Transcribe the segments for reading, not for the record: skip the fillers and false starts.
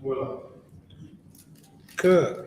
Good. Crackers.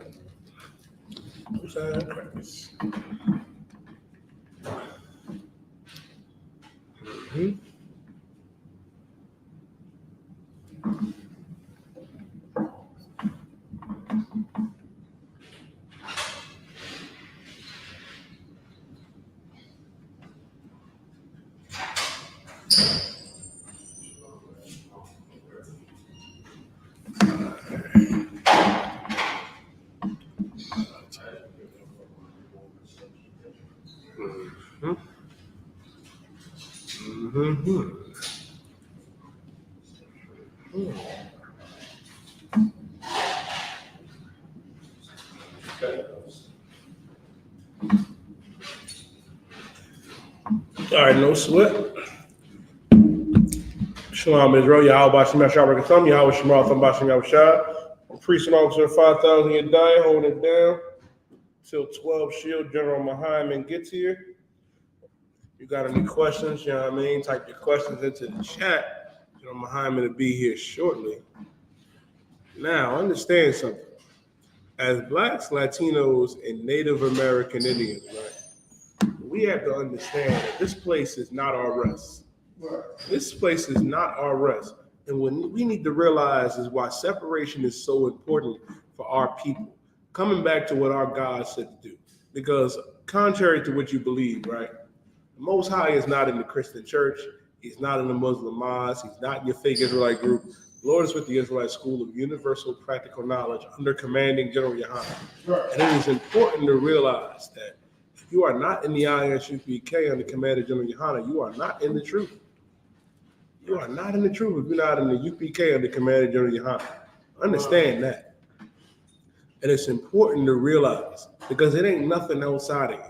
All right, no sweat. Shalom, Israel. Yahweh Bashim Yahshua Rakatham. Yahweh Shemar Tham Bashim Yahshua. Priest and officer 5,000 a day, holding it down till 12 Shield General Mahayaman gets here. You got any questions? You know what I mean? Type your questions into the chat. General Mahayaman will be here shortly. Now, understand something. As Blacks, Latinos, and Native American Indians, right? We have to understand that this place is not our rest. This place is not our rest. And what we need to realize is why separation is so important for our people. Coming back to what our God said to do. Because contrary to what you believe, right? The Most High is not in the Christian church. He's not in the Muslim mosque. He's not in your fake Israelite group. The Lord is with the Israelite School of Universal Practical Knowledge under commanding General Yahanna. And it is important to realize that if you are not in the I.S.U.P.K under commanding General Yahanna, you are not in the truth. You are not in the truth if you're not in the UPK under commanding General Yahanna. Understand that. And it's important to realize because it ain't nothing outside of you.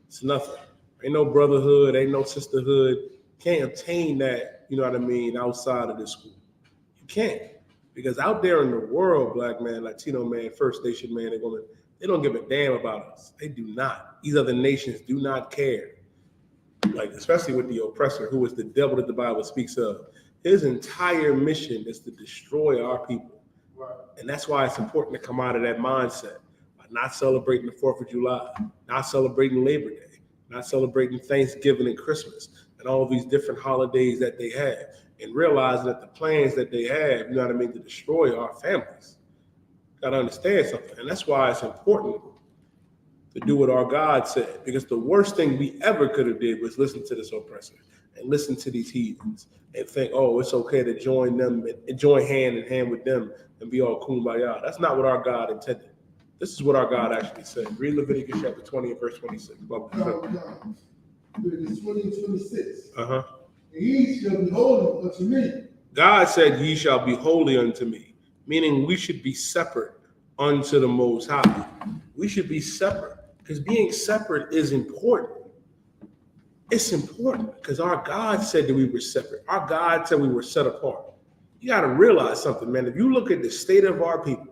It's nothing. Ain't no brotherhood, ain't no sisterhood. Can't obtain that, you know what I mean, outside of this school. You can't. Because out there in the world, Black man, Latino man, First Nation man, they don't give a damn about us. They do not. These other nations do not care. Like, especially with the oppressor, who is the devil that the Bible speaks of. His entire mission is to destroy our people. Right. And that's why it's important to come out of that mindset. By not celebrating the 4th of July, not celebrating Labor Day, not celebrating Thanksgiving and Christmas, and all of these different holidays that they have, and realizing that the plans that they have, you know what I mean, to destroy our families. Got to understand something. And that's why it's important to do what our God said, because the worst thing we ever could have did was listen to this oppressor and listen to these heathens and think, oh, it's okay to join them and join hand in hand with them and be all kumbaya. That's not what our God intended. This is what our God actually said. Read Leviticus chapter 20 and verse 26. Leviticus 20 and 26. And ye shall be holy unto me. God said, ye shall be holy unto me, meaning we should be separate unto the Most High. We should be separate. Because being separate is important. It's important because our God said that we were separate. Our God said we were set apart. You got to realize something, man. If you look at the state of our people,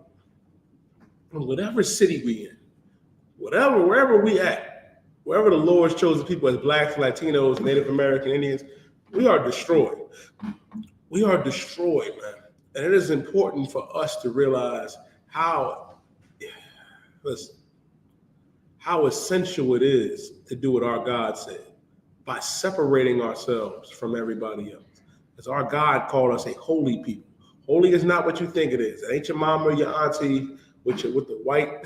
in whatever city we in, wherever we at, wherever the Lord's chosen people as Blacks, Latinos, Native American Indians, we are destroyed. We are destroyed, man. And it is important for us to realize how essential it is to do what our God said by separating ourselves from everybody else. Because our God called us a holy people. Holy is not what you think it is. It ain't your mama or your auntie with the white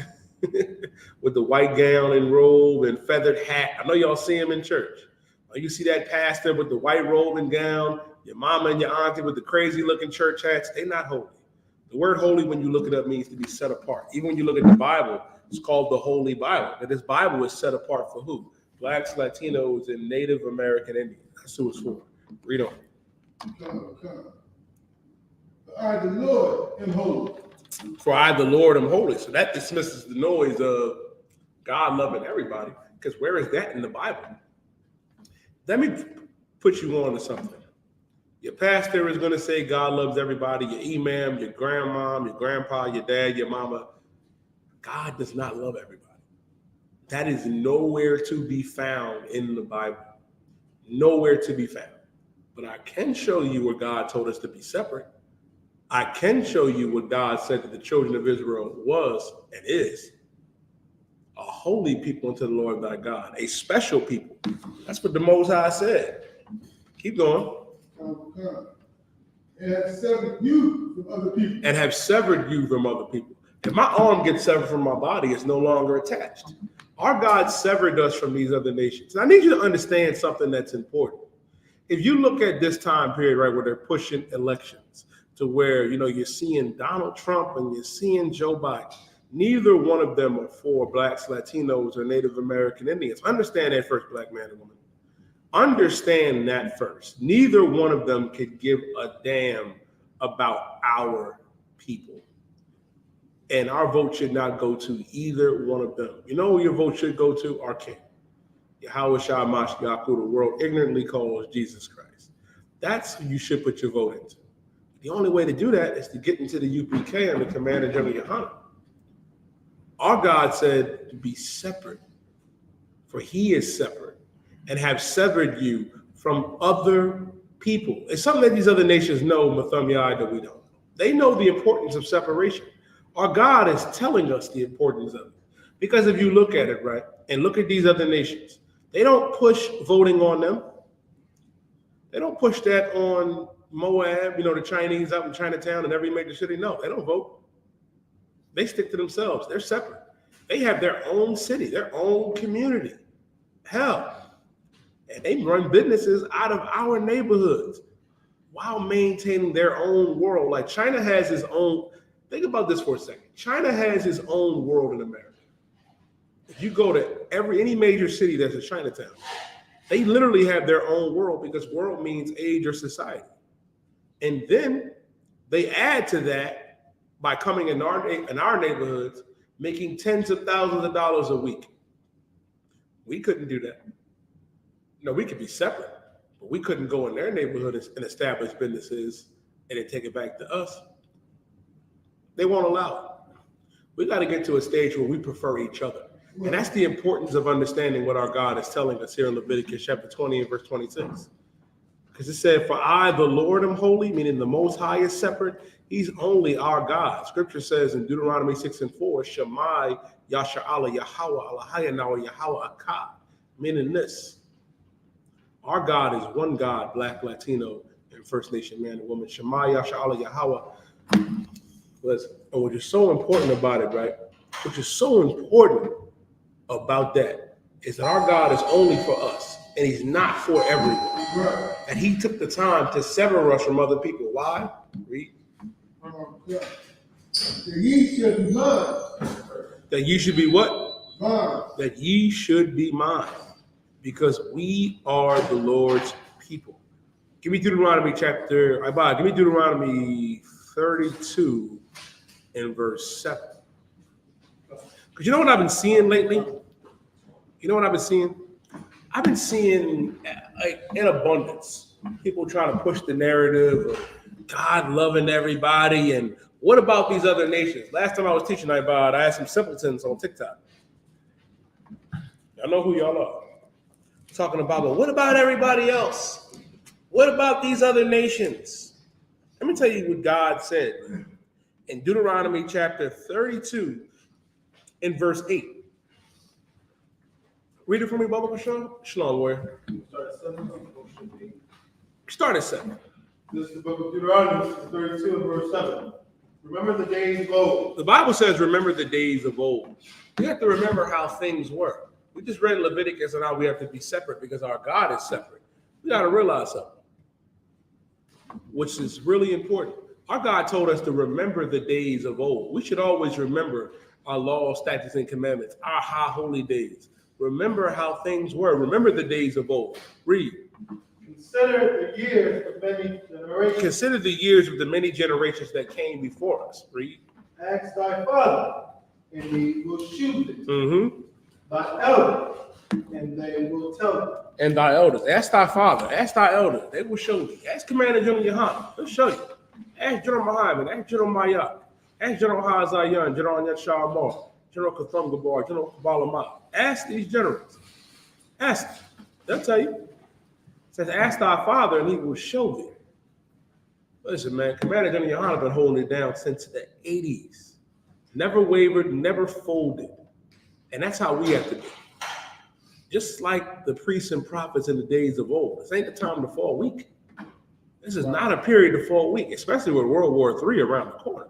with the white gown and robe and feathered hat. I know y'all see him in church. You see that pastor with the white robe and gown, your mama and your auntie with the crazy looking church hats. They're not holy. The word holy, when you look it up, means to be set apart. Even when you look at the Bible, it's called the Holy Bible. And this Bible is set apart for who? Blacks, Latinos, and Native American Indians. That's who it's for. Read on. For I, the Lord, am holy. For I, the Lord, am holy. So that dismisses the noise of God loving everybody. Because where is that in the Bible? Let me put you on to something. Your pastor is going to say God loves everybody. Your imam, your grandmom, your grandpa, your dad, your mama. God does not love everybody. That is nowhere to be found in the Bible. Nowhere to be found. But I can show you where God told us to be separate. I can show you what God said that the children of Israel was and is. A holy people unto the Lord thy God, a special people. That's what the Most High said. Keep going. And have severed you from other people. And have severed you from other people. If my arm gets severed from my body, it's no longer attached. Our God severed us from these other nations. And I need you to understand something that's important. If you look at this time period, right, where they're pushing elections to where, you're seeing Donald Trump and you're seeing Joe Biden, neither one of them are for blacks, Latinos, or Native American Indians. Understand that first, black man and woman. Understand that first. Neither one of them could give a damn about our people. And our vote should not go to either one of them. You know who your vote should go to? Our King. Yahweh Shah Mashiach, who the world ignorantly calls Jesus Christ. That's who you should put your vote into. The only way to do that is to get into the I.S.U.P.K under Commander General Yahanna. Our God said to be separate, for he is separate, and have severed you from other people. It's something that these other nations know, Mahayaman, that we don't. They know the importance of separation. Our God is telling us the importance of it. Because if you look at it, right, and look at these other nations, they don't push voting on them. They don't push that on Moab, the Chinese out in Chinatown and every major city. No, they don't vote. They stick to themselves. They're separate. They have their own city, their own community. Hell, and they run businesses out of our neighborhoods while maintaining their own world. Like China has its own. Think about this for a second. China has its own world in America. If you go to any major city that's a Chinatown, they literally have their own world because world means age or society. And then they add to that by coming in our neighborhoods, making tens of thousands of dollars a week. We couldn't do that. We could be separate, but we couldn't go in their neighborhood and establish businesses and then take it back to us. They won't allow it. We got to get to a stage where we prefer each other. And that's the importance of understanding what our God is telling us here in Leviticus chapter 20 and verse 26. Because it said, for I, the Lord, am holy, meaning the Most High is separate. He's only our God. Scripture says in Deuteronomy 6:4, Shammai, Yasha'Allah, Yahweh, Allahayanawa, Yahweh, Akkad. Meaning this, our God is one God, black, Latino, and First Nation man and woman. Shammai, Yasha'Allah, Yahweh. Listen, and what is so important about it, right? Which is so important about that is that our God is only for us, and he's not for everyone. Right. And he took the time to sever us from other people. Why? Read. That ye should be mine. That ye should be what? Mine. That ye should be mine. Because we are the Lord's people. Give me Deuteronomy give me Deuteronomy 32 and verse 7. Because you know what I've been seeing lately? I've been seeing in abundance people trying to push the narrative of God loving everybody. And what about these other nations? Last time I was teaching about, I had some simpletons on TikTok. Y'all know who y'all are. Talking about, well, what about everybody else? What about these other nations? Let me tell you what God said in Deuteronomy chapter 32 in verse 8. Read it for me, Baba Kashan. Shalom, warrior. Start at 7. This is the book of Deuteronomy, 32 and verse 7. Remember the days of old. The Bible says, remember the days of old. We have to remember how things were. We just read Leviticus and how we have to be separate because our God is separate. We got to realize something, which is really important. Our God told us to remember the days of old. We should always remember our laws, statutes, and commandments, our high holy days. Remember how things were. Remember the days of old. Read. Consider the years of many generations. Consider the years of the many generations that came before us. Read. Ask thy father, and he will shew thee. Mm-hmm. Thy elders, and they will tell you. And thy elders. Ask thy father. Ask thy elders. They will show you. Ask Commander General Yahanna. They'll show you. Ask General Mahayaman. Ask General Mayak. Ask General Hazayan. General Yatshar, General Katham Gabar. General Kabbalah. Ask these generals. Ask them. They'll tell you. It says, ask thy father, and he will show thee. Listen, man, Commander GEN.YAHANNA been holding it down since the 80s. Never wavered, never folded. And that's how we have to do. Just like the priests and prophets in the days of old. This ain't the time to fall weak. This is not a period to fall weak, especially with World War III around the corner.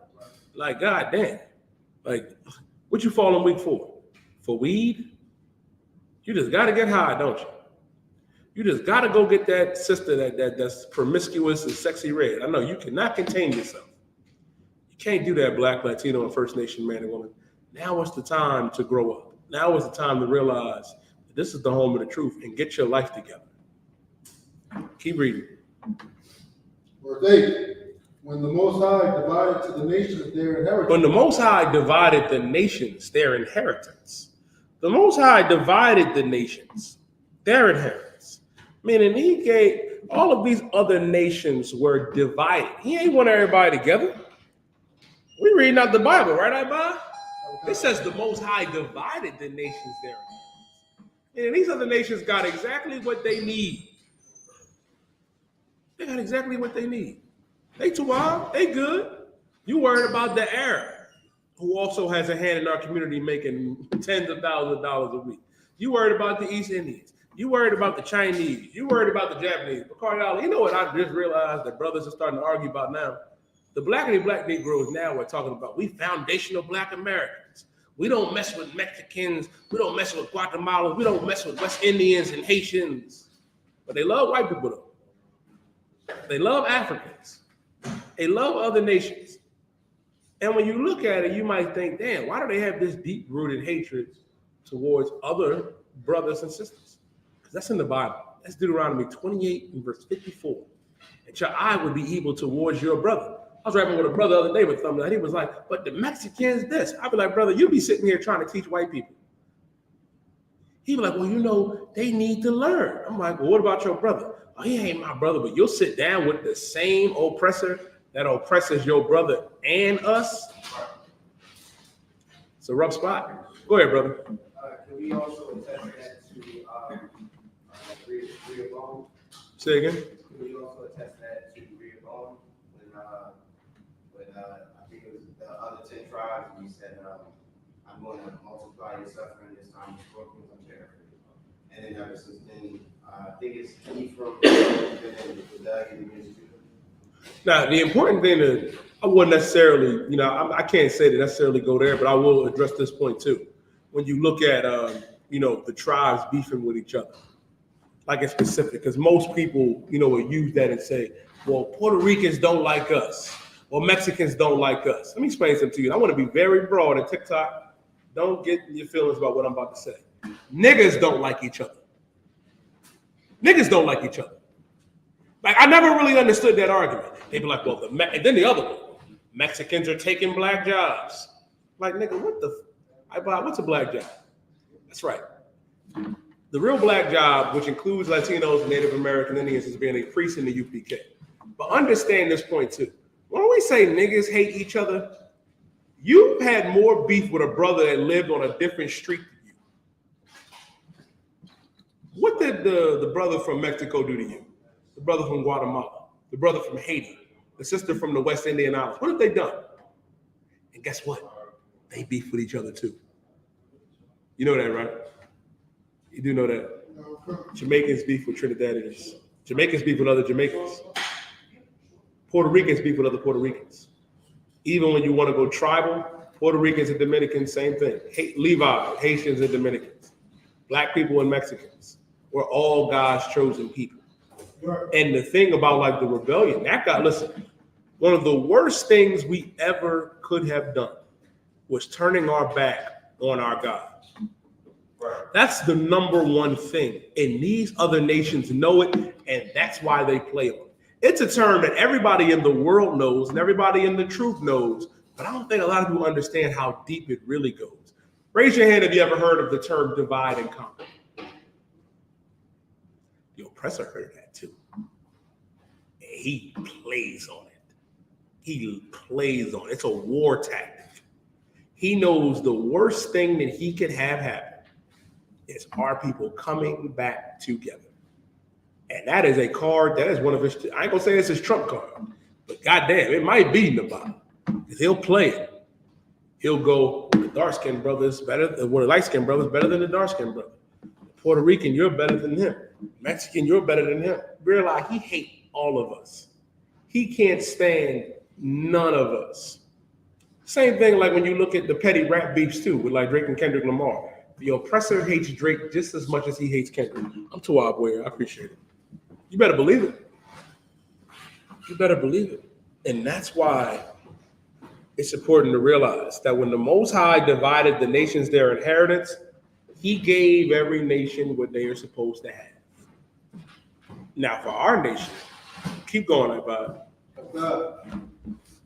Like, goddamn. Like, what you falling weak for? For weed? You just got to get high, don't you? You just got to go get that sister that's promiscuous and sexy red. I know you cannot contain yourself. You can't do that, Black, Latino, and First Nation man and woman. Now is the time to grow up. Now is the time to realize that this is the home of the truth and get your life together. Keep reading. Verse 8. When the Most High divided to the nations their inheritance. When the Most High divided the nations their inheritance. The Most High divided the nations their inheritance. Meaning he gave, all of these other nations were divided. He ain't want everybody together. We reading out the Bible, right, Iba? It says the Most High divided the nations their inheritance. And these other nations got exactly what they need. They got exactly what they need. They too wild, they good. You worried about the Arab, who also has a hand in our community making tens of thousands of dollars a week. You worried about the East Indians. You worried about the Chinese. You worried about the Japanese. But Carl, you know what I just realized that brothers are starting to argue about now? The black Negroes now are talking about we foundational Black Americans. We don't mess with Mexicans. We don't mess with Guatemalans. We don't mess with West Indians and Haitians. But they love white people though. They love Africans. They love other nations. And when you look at it, you might think, damn, why do they have this deep-rooted hatred towards other brothers and sisters? Because that's in the Bible. That's Deuteronomy 28 and verse 54. And your eye would be evil towards your brother. I was rapping with a brother the other day with something, and he was like, but the Mexicans this. I'd be like, brother, you be sitting here trying to teach white people. He'd be like, well, you know, they need to learn. I'm like, well, what about your brother? Oh, he ain't my brother, but you'll sit down with the same oppressor that oppresses your brother and us. It's a rough spot. Go ahead, brother. Can we also attest that to Rehoboam? Say again. Can we also attest that to Rehoboam when I think it was the other 10 tribes, and he said, I'm going to multiply your suffering this time with scorpions and paraphrasing. And then ever since then, I think it's Ephraim and Doug and against Judah. Now, the important thing is, I wouldn't necessarily, I can't say to necessarily go there, but I will address this point too. When you look at, the tribes beefing with each other, like it's specific, because most people, will use that and say, well, Puerto Ricans don't like us, or Mexicans don't like us. Let me explain something to you. I want to be very broad and TikTok. Don't get your feelings about what I'm about to say. Niggas don't like each other. Niggas don't like each other. Like, I never really understood that argument. They'd be like, well, and then the other one, Mexicans are taking black jobs. Like, nigga, what's a black job? That's right. The real black job, which includes Latinos, Native American Indians, is being a priest in the U.P.K. But understand this point too. When we say niggas hate each other, you've had more beef with a brother that lived on a different street than you. What did the brother from Mexico do to you? The brother from Guatemala, the brother from Haiti, the sister from the West Indian Islands. What have they done? And guess what? They beef with each other too. You know that, right? You do know that. Jamaicans beef with Trinidadians. Jamaicans beef with other Jamaicans. Puerto Ricans beef with other Puerto Ricans. Even when you want to go tribal, Puerto Ricans and Dominicans, same thing. Levi, Haitians and Dominicans. Black people and Mexicans. We're all God's chosen people. And the thing about like the rebellion, listen, one of the worst things we ever could have done was turning our back on our God. That's the number one thing. And these other nations know it, and that's why they play on it. It's a term that everybody in the world knows and everybody in the truth knows, but I don't think a lot of people understand how deep it really goes. Raise your hand if you ever heard of the term divide and conquer. The oppressor heard that too. And he plays on it. He plays on it. It's a war tactic. He knows the worst thing that he could have happen is our people coming back together. And that is a card, that is one of his, I ain't gonna say it's his trump card, But goddamn, it might be in the Bible. He'll play it. He'll go, the dark-skinned brother is better, the light-skinned brother is better than the dark-skinned brother. Puerto Rican, you're better than him. Mexican, you're better than him. Realize he hates all of us. He can't stand none of us. Same thing like when you look at the petty rap beefs too, with like Drake and Kendrick Lamar. The oppressor hates Drake just as much as he hates Kendrick. I'm too aware. I appreciate it. You better believe it. You better believe it. And that's why it's important to realize that when the Most High divided the nations their inheritance, he gave every nation what they are supposed to have. Now, for our nation, keep going, Ibad.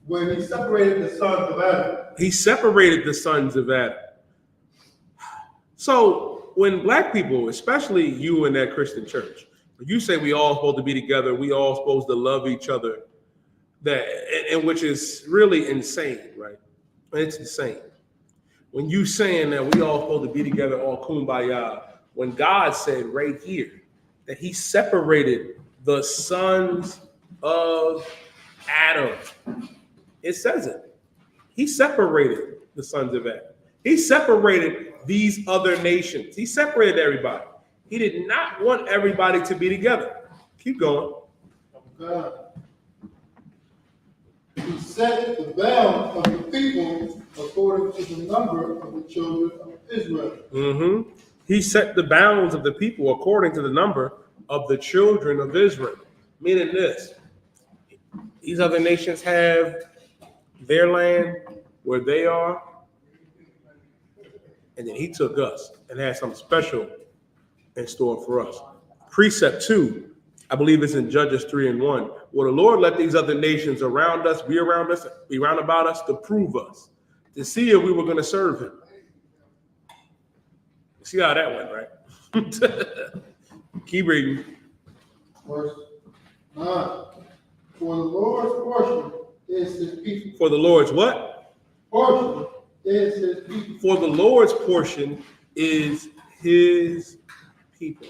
When he separated the sons of Adam. He separated the sons of Adam. So when black people, especially you in that Christian church, you say we all supposed to be together, we all supposed to love each other, and which is really insane, right? It's insane. When you saying that we all supposed to be together, all kumbaya, when God said right here that he separated the sons of Adam. It says it. He separated the sons of Adam. He separated these other nations. He separated everybody. He did not want everybody to be together. Keep going. God. He set the bounds of the people according to the number of the children of Israel. Mm-hmm. He set the bounds of the people according to the number of the children of Israel. Meaning this, these other nations have their land where they are, and then he took us and had something special in store for us. Precept 2, I believe it's in Judges 3:1. Well, the Lord let these other nations around us, be round about us, to prove us, to see if we were going to serve him. See how that went, right? Keep reading. Verse 9. For the Lord's portion is his people. For the Lord's what? Portion is his people. For the Lord's portion is his people.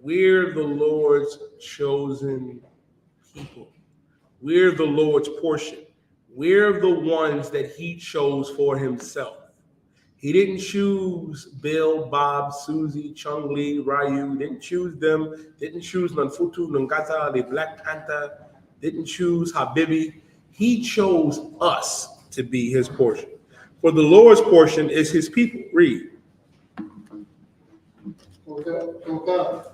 We're the Lord's chosen people. We're the Lord's portion. We're the ones that he chose for himself. He didn't choose Bill, Bob, Susie, Chung Lee, Ryu. Didn't choose them. Didn't choose Nanfutu, Nangata, the Black Panther. Didn't choose Habibi. He chose us to be his portion. For the Lord's portion is his people. Read. Okay.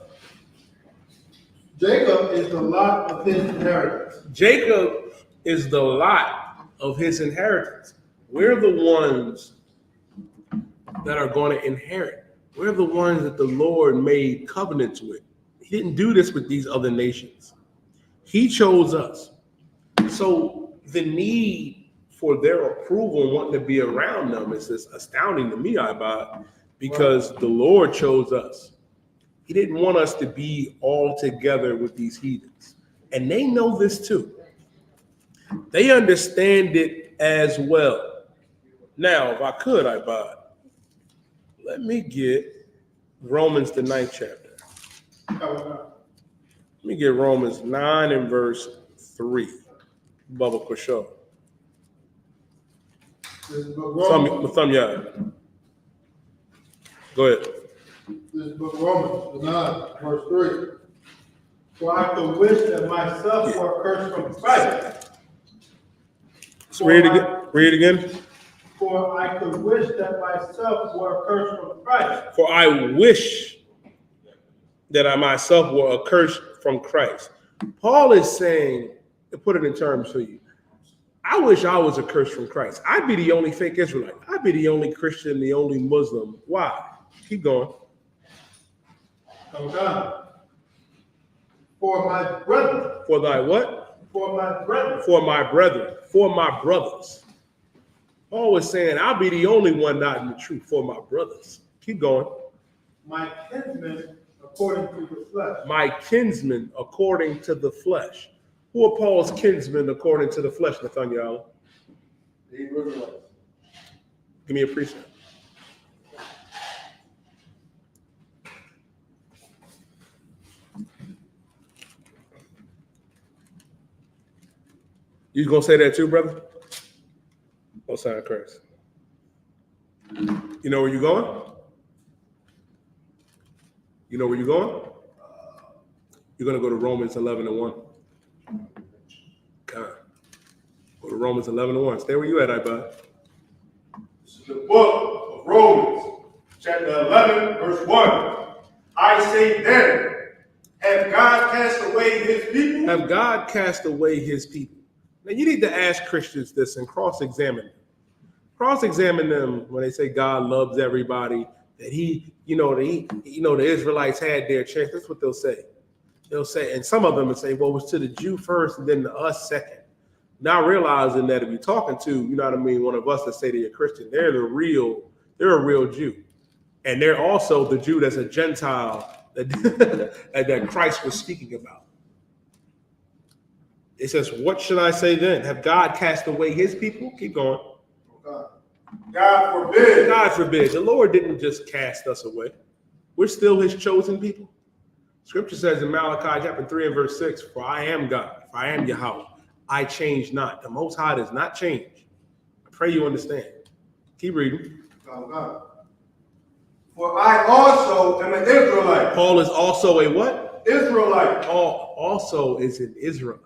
Jacob is the lot of his inheritance. Jacob is the lot of his inheritance. We're the ones that are going to inherit. We're the ones that the Lord made covenants with. He didn't do this with these other nations. He chose us. So the need for their approval and wanting to be around them is just astounding to me, Ibad, because the Lord chose us. He didn't want us to be all together with these heathens. And they know this too. They understand it as well. Now, if I could, Ibad, let me get Romans, the 9th chapter. Let me get Romans 9 and verse 3. Bubba Kusho. Thumb yard. Go ahead. This is book Romans, 9, verse 3. For I could wish that myself were cursed from Christ. So read it again. For I could wish that myself were cursed from Christ. For I wish that I myself were accursed from Christ. Paul is saying, to put it in terms for you, I wish I was accursed from Christ. I'd be the only fake Israelite. I'd be the only Christian, the only Muslim. Why? Keep going. Okay. For my brethren. For thy what? For my brethren. For my brethren. For my brothers. Paul was saying, I'll be the only one not in the truth for my brothers. Keep going. My kinsmen according to the flesh. My kinsmen according to the flesh. Who are Paul's kinsmen according to the flesh, Nathaniel? The Israelites. Give me a precept. You gonna say that too, brother? Oh, sound crazy. You know where you going? You know where you're going? You're gonna go to Romans 11:1. God. Go to Romans 11:1. Stay where you at, I-Bud. This is the book of Romans, chapter 11, verse 1. I say then, have God cast away his people? Have God cast away his people? Now you need to ask Christians this and cross-examine them. Cross-examine them when they say God loves everybody, that the Israelites had their chance. That's what they'll say. They'll say, and some of them will say, well, it was to the Jew first and then to us second. Not realizing that if you're talking to, one of us that say they're a Christian, they're a real Jew. And they're also the Jew that's a Gentile that Christ was speaking about. It says, what should I say then? Have God cast away his people? Keep going. God forbid. God forbid. The Lord didn't just cast us away. We're still his chosen people. Scripture says in Malachi chapter 3 and verse 6, for I am God, for I am Yahweh. I change not. The Most High does not change. I pray you understand. Keep reading. For I also am an Israelite. Paul is also a what? Israelite. Paul also is an Israelite.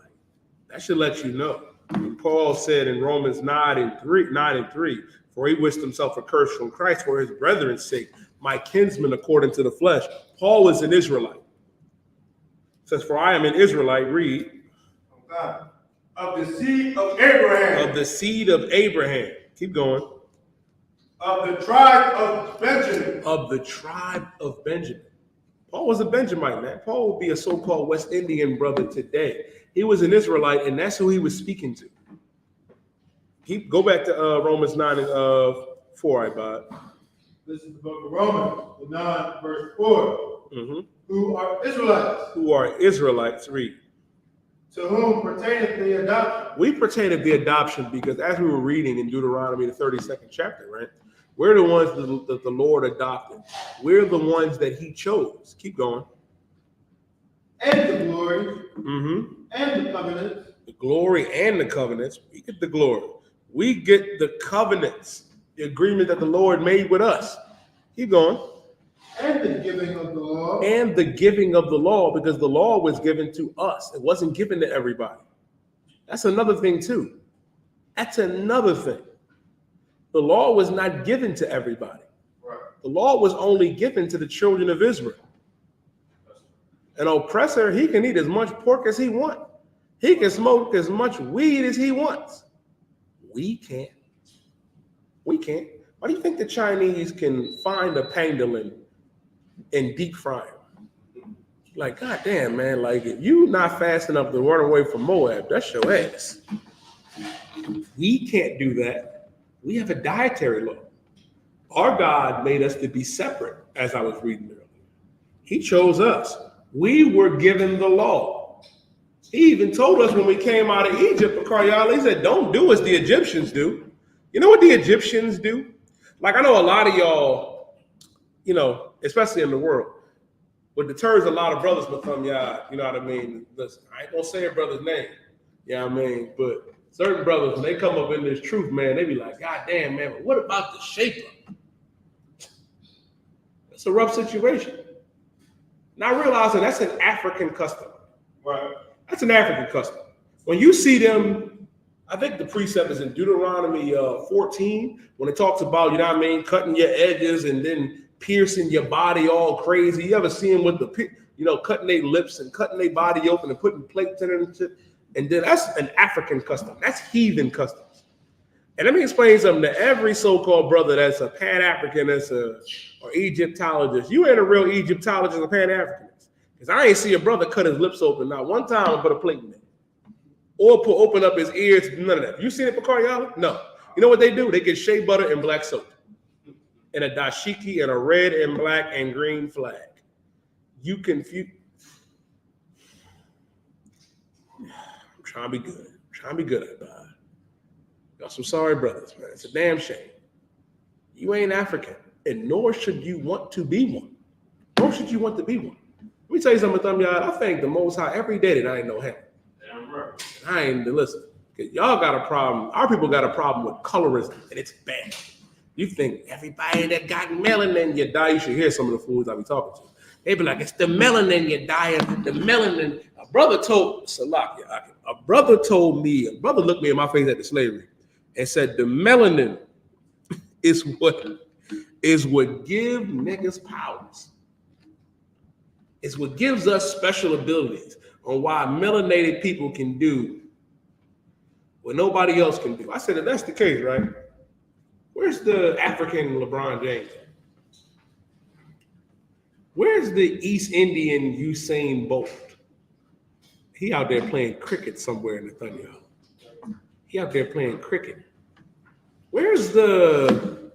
That should let you know. And Paul said in Romans 9 and 3, for he wished himself accursed from Christ for his brethren's sake, my kinsman according to the flesh. Paul is an Israelite. It says, for I am an Israelite, read. Of the seed of Abraham. Of the seed of Abraham. Keep going. Of the tribe of Benjamin. Of the tribe of Benjamin. Paul was a Benjamite, man. Paul would be a so-called West Indian brother today. He was an Israelite, and that's who he was speaking to. Go back to Romans 9 and 4, I-Bud. This is the book of Romans, 9, verse 4. Mm-hmm. Who are Israelites? Who are Israelites, read. To whom pertaineth the adoption? We pertain to the adoption because as we were reading in Deuteronomy, the 32nd chapter, right? We're the ones that the Lord adopted. We're the ones that he chose. Keep going. And the glory. Mm-hmm. And the covenants. The glory and the covenants. We get the glory. We get the covenants. The agreement that the Lord made with us. Keep going. And the giving of the law. And the giving of the law, because the law was given to us. It wasn't given to everybody. That's another thing too. That's another thing. The law was not given to everybody. Right. The law was only given to the children of Israel. An oppressor, he can eat as much pork as he wants. He can smoke as much weed as he wants. We can't. We can't. Why do you think the Chinese can find a pangolin and deep fry him? Like, goddamn, man, like if you not fast enough to run away from Moab, that's your ass. We can't do that. We have a dietary law. Our God made us to be separate, as I was reading earlier. He chose us. We were given the law. He even told us when we came out of Egypt, he said, don't do as the Egyptians do. You know what the Egyptians do? Like, I know a lot of y'all, especially in the world, what deters a lot of brothers from y'all, you know what I mean? Listen, I ain't gonna say a brother's name, you know what I mean? But certain brothers, when they come up in this truth, man, they be like, God damn, man, but what about the shaper? It's a rough situation. Not realizing that's an African custom. Right. That's an African custom. When you see them, I think the precept is in Deuteronomy 14, when it talks about, cutting your edges and then piercing your body all crazy. You ever see them with cutting their lips and cutting their body open and putting plates in it and shit? And then that's an African custom. That's heathen customs. And let me explain something to every so-called brother that's a Pan-African, or Egyptologist. You ain't a real Egyptologist or Pan-Africanist. Because I ain't see a brother cut his lips open not one time and put a plate in there. Or open up his ears, none of that. You seen it, Bakari? No. You know what they do? They get shea butter and black soap. And a dashiki and a red and black and green flag. You confuse. I'm trying to be good. Got some sorry brothers, man. It's a damn shame. You ain't African, and nor should you want to be one. Let me tell you something, y'all. I thank the Most High every day that I ain't know him. Damn right. I ain't listen. Y'all got a problem. Our people got a problem with colorism, and it's bad. You think everybody that got melanin, you die. You should hear some of the fools I be talking to. They be like, it's the melanin you die of. The melanin. A brother told me, a brother looked me in my face at the slavery and said, the melanin is what give niggas powers. It's what gives us special abilities on why melanated people can do what nobody else can do. I said, if that's the case, right? Where's the African LeBron James? Where's the East Indian Usain Bolt? He out there playing cricket somewhere in the Thunder. He out there playing cricket. Where's the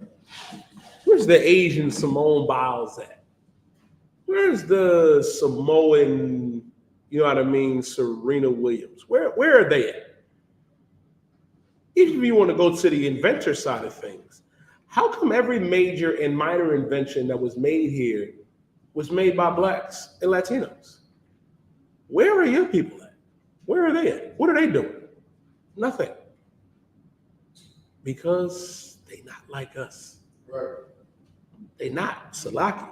Asian Simone Biles at? Where's the Samoan, you know what I mean, Serena Williams? Where are they at? Even if you want to go to the inventor side of things, how come every major and minor invention that was made here was made by blacks and Latinos? Where are your people at? Where are they at? What are they doing? Nothing. Because they not like us. Right. They not Salaki,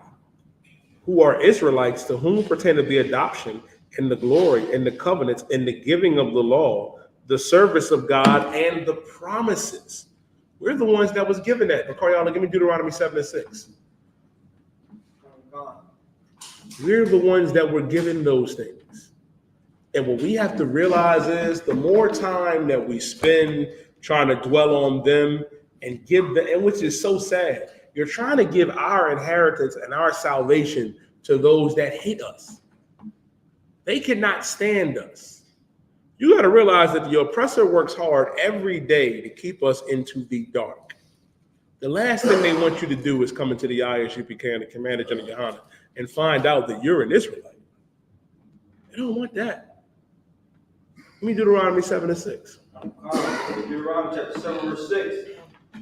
who are Israelites, to whom pertain to the adoption and the glory and the covenants and the giving of the law, the service of God, and the promises. We're the ones that was given that. But y'all, give me Deuteronomy 7:6. We're the ones that were given those things. And what we have to realize is the more time that we spend trying to dwell on them and give them, and which is so sad, you're trying to give our inheritance and our salvation to those that hate us. They cannot stand us. You got to realize that the oppressor works hard every day to keep us into the dark. The last thing they want you to do is come into the I.S.U.P.K and the Commander General Yohanna and find out that you're an Israelite. They don't want that. Let me Deuteronomy 7:6. Deuteronomy chapter 7, verse 6.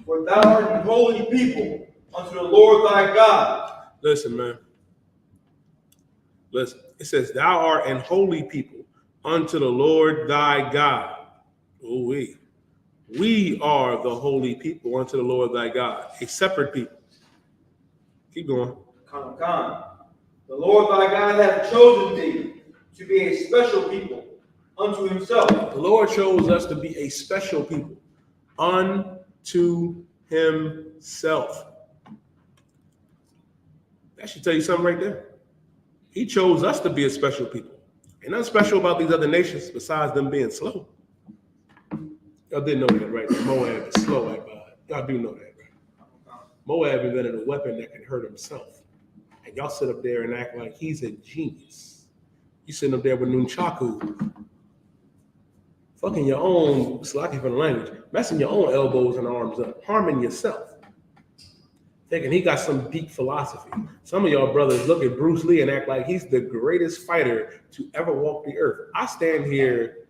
For thou art a holy people unto the Lord thy God. Listen, man. Listen. It says, thou art an holy people unto the Lord thy God. Oh, we are the holy people unto the Lord thy God, a separate people. Keep going. The Lord thy God hath chosen thee to be a special people unto himself. The Lord chose us to be a special people unto himself. That should tell you something right there. He chose us to be a special people. Ain't nothing special about these other nations besides them being slow. Y'all didn't know that, right? Moab is slow at God. Y'all do know that, right? Moab invented a weapon that can hurt himself. And y'all sit up there and act like he's a genius. You sitting up there with nunchaku, fucking your own, it's lucky for the language, messing your own elbows and arms up, harming yourself. Thinking he got some deep philosophy. Some of y'all brothers look at Bruce Lee and act like he's the greatest fighter to ever walk the earth. I stand here,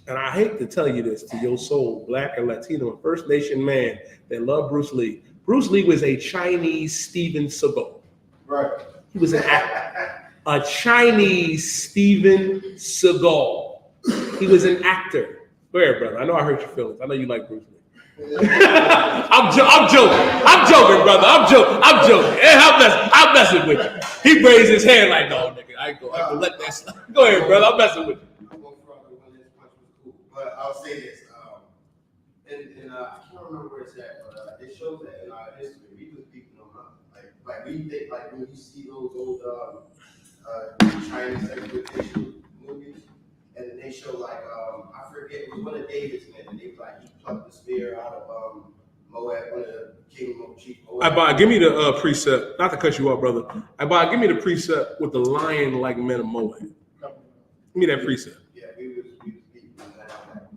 and I hate to tell you this to your soul, black and Latino, First Nation man that love Bruce Lee. Bruce Lee was a Chinese Steven Seagal. Right. He was an actor. A Chinese Steven Seagal. He was an actor. Go ahead, brother. I know I hurt your feelings. I know you like Bruce Lee. I'm joking, brother. I'm joking. Hey, I'm messing with you. He raised his hand like, no, nigga, I ain't gonna let that slide. Go ahead, brother. I'm messing with you. I'm going to front when this punch was cool. But I'll say this. And I can't remember where it's at, but it shows that in our history, we was beating them up. Like we think, like when you see those old Chinese exploitation movies, and then they show like I forget, it was one of David's men, and they like he plucked the spear out of Moab, one of the king of chief Moab. Give me the precept. Not to cut you off, brother. Give me the precept with the lion-like men of Moab. Give me that precept. Yeah, we was beating them up.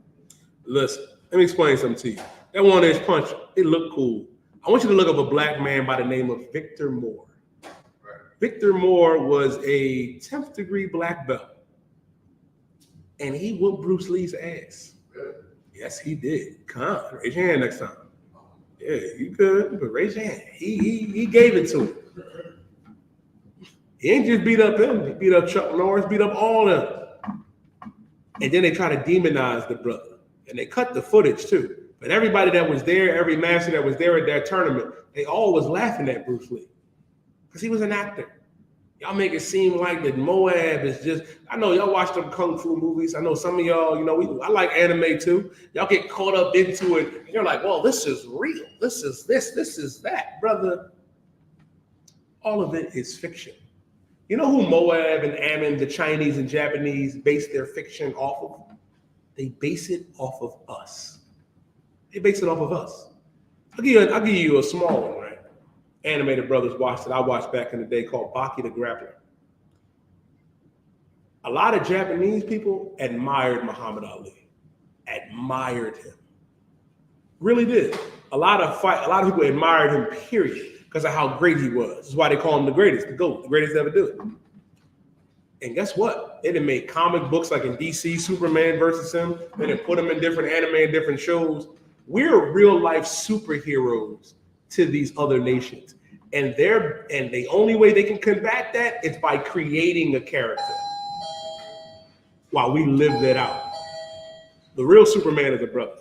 Listen, let me explain something to you. That one-inch punch, it looked cool. I want you to look up a black man by the name of Victor Moore. Right. Victor Moore was a 10th degree black belt. And he whooped Bruce Lee's ass. Really? Yes, he did. Come on, raise your hand next time. Yeah, you could, but raise your hand. He gave it to him. He ain't just beat up him. He beat up Chuck Norris, beat up all of them. And then they try to demonize the brother. And they cut the footage too. But everybody that was there, every master that was there at that tournament, they all was laughing at Bruce Lee because he was an actor. Y'all make it seem like that Moab is just, I know y'all watch them Kung Fu movies. I know some of y'all, I like anime too. Y'all get caught up into it. And you're like, well, this is real. This is this is that. Brother, all of it is fiction. You know who Moab and Ammon, the Chinese and Japanese, base their fiction off of? They base it off of us. They base it off of us. I'll give you a small one, right? Animated brothers watched it. I watched back in the day called Baki the Grappler. A lot of Japanese people admired Muhammad Ali. Admired him. Really did. A lot of people admired him, period, because of how great he was. That's why they call him the greatest, the GOAT, the greatest to ever do it. And guess what? They done made comic books like in DC, Superman versus him. They done put him in different anime and different shows. We're real life superheroes to these other nations. And the only way they can combat that is by creating a character while we live that out. The real Superman is a brother.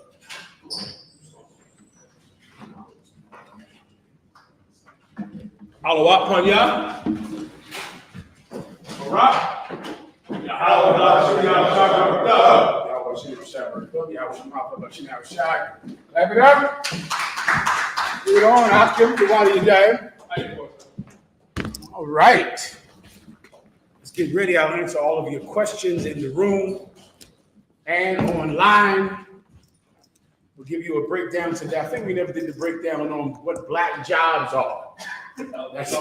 Alawat Panya. All right. Clap it up. Do it on. Ask him to one of you guys. All right. Let's get ready. I'll answer all of your questions in the room and online. We'll give you a breakdown today. I think we never did the breakdown on what black jobs are. That's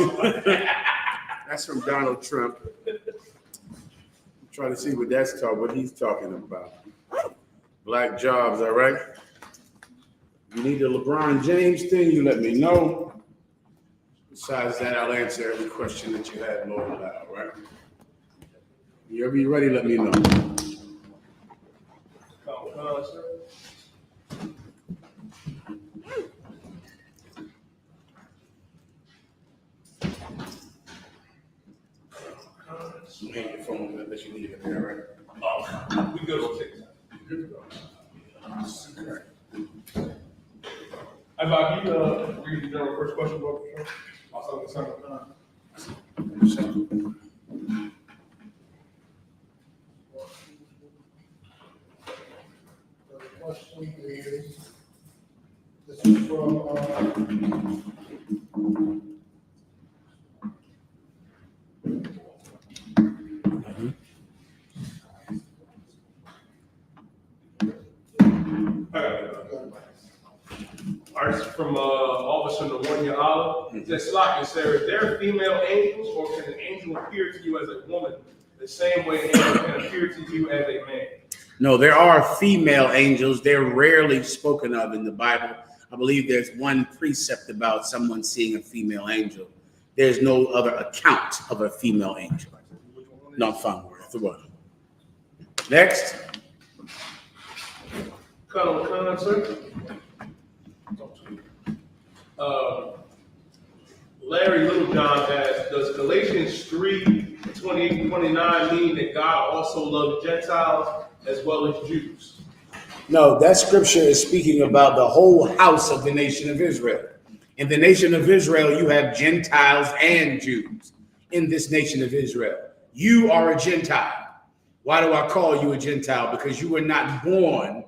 from Donald Trump. I'm trying to see what he's talking about. Black jobs, all right? You need a LeBron James thing, you let me know. Besides that, I'll answer every question that you have, Lord allowed, right? Whenever you're ready, let me know. Hang your phone unless you need it there, right? Oh, we go to TikTok. Hey, Bob, you read the general first question, bro? The question is, this is from from Officer GEN.YAHANNA. It says, Isupk, are there female angels, or can an angel appear to you as a woman the same way an angel can appear to you as a man? No, there are female angels. They're rarely spoken of in the Bible. I believe there's one precept about someone seeing a female angel. There's no other account of a female angel. Not found worth the one. Next. Colonel Khan, sir. Larry Littlejohn asks, does Galatians 3:28-29 mean that God also loved Gentiles as well as Jews? No, that scripture is speaking about the whole house of the nation of Israel. In the nation of Israel, you have Gentiles and Jews in this nation of Israel. You are a Gentile. Why do I call you a Gentile? Because you were not born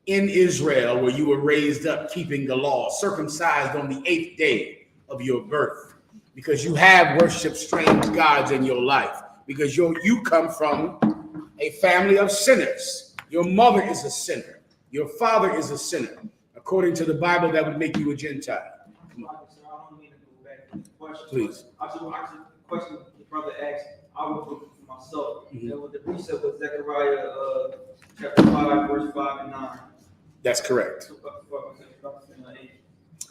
in Israel where you were raised up keeping the law, circumcised on the 8th day of your birth, because you have worshiped strange gods in your life, because you come from a family of sinners. Your mother is a sinner. Your father is a sinner. According to the Bible, that would make you a Gentile. Come on. I don't mean to go back to the question. Please. Actually, the question the brother asked, I would put for myself. And what the precept was Zechariah chapter 5, verse 5 and 9. That's correct.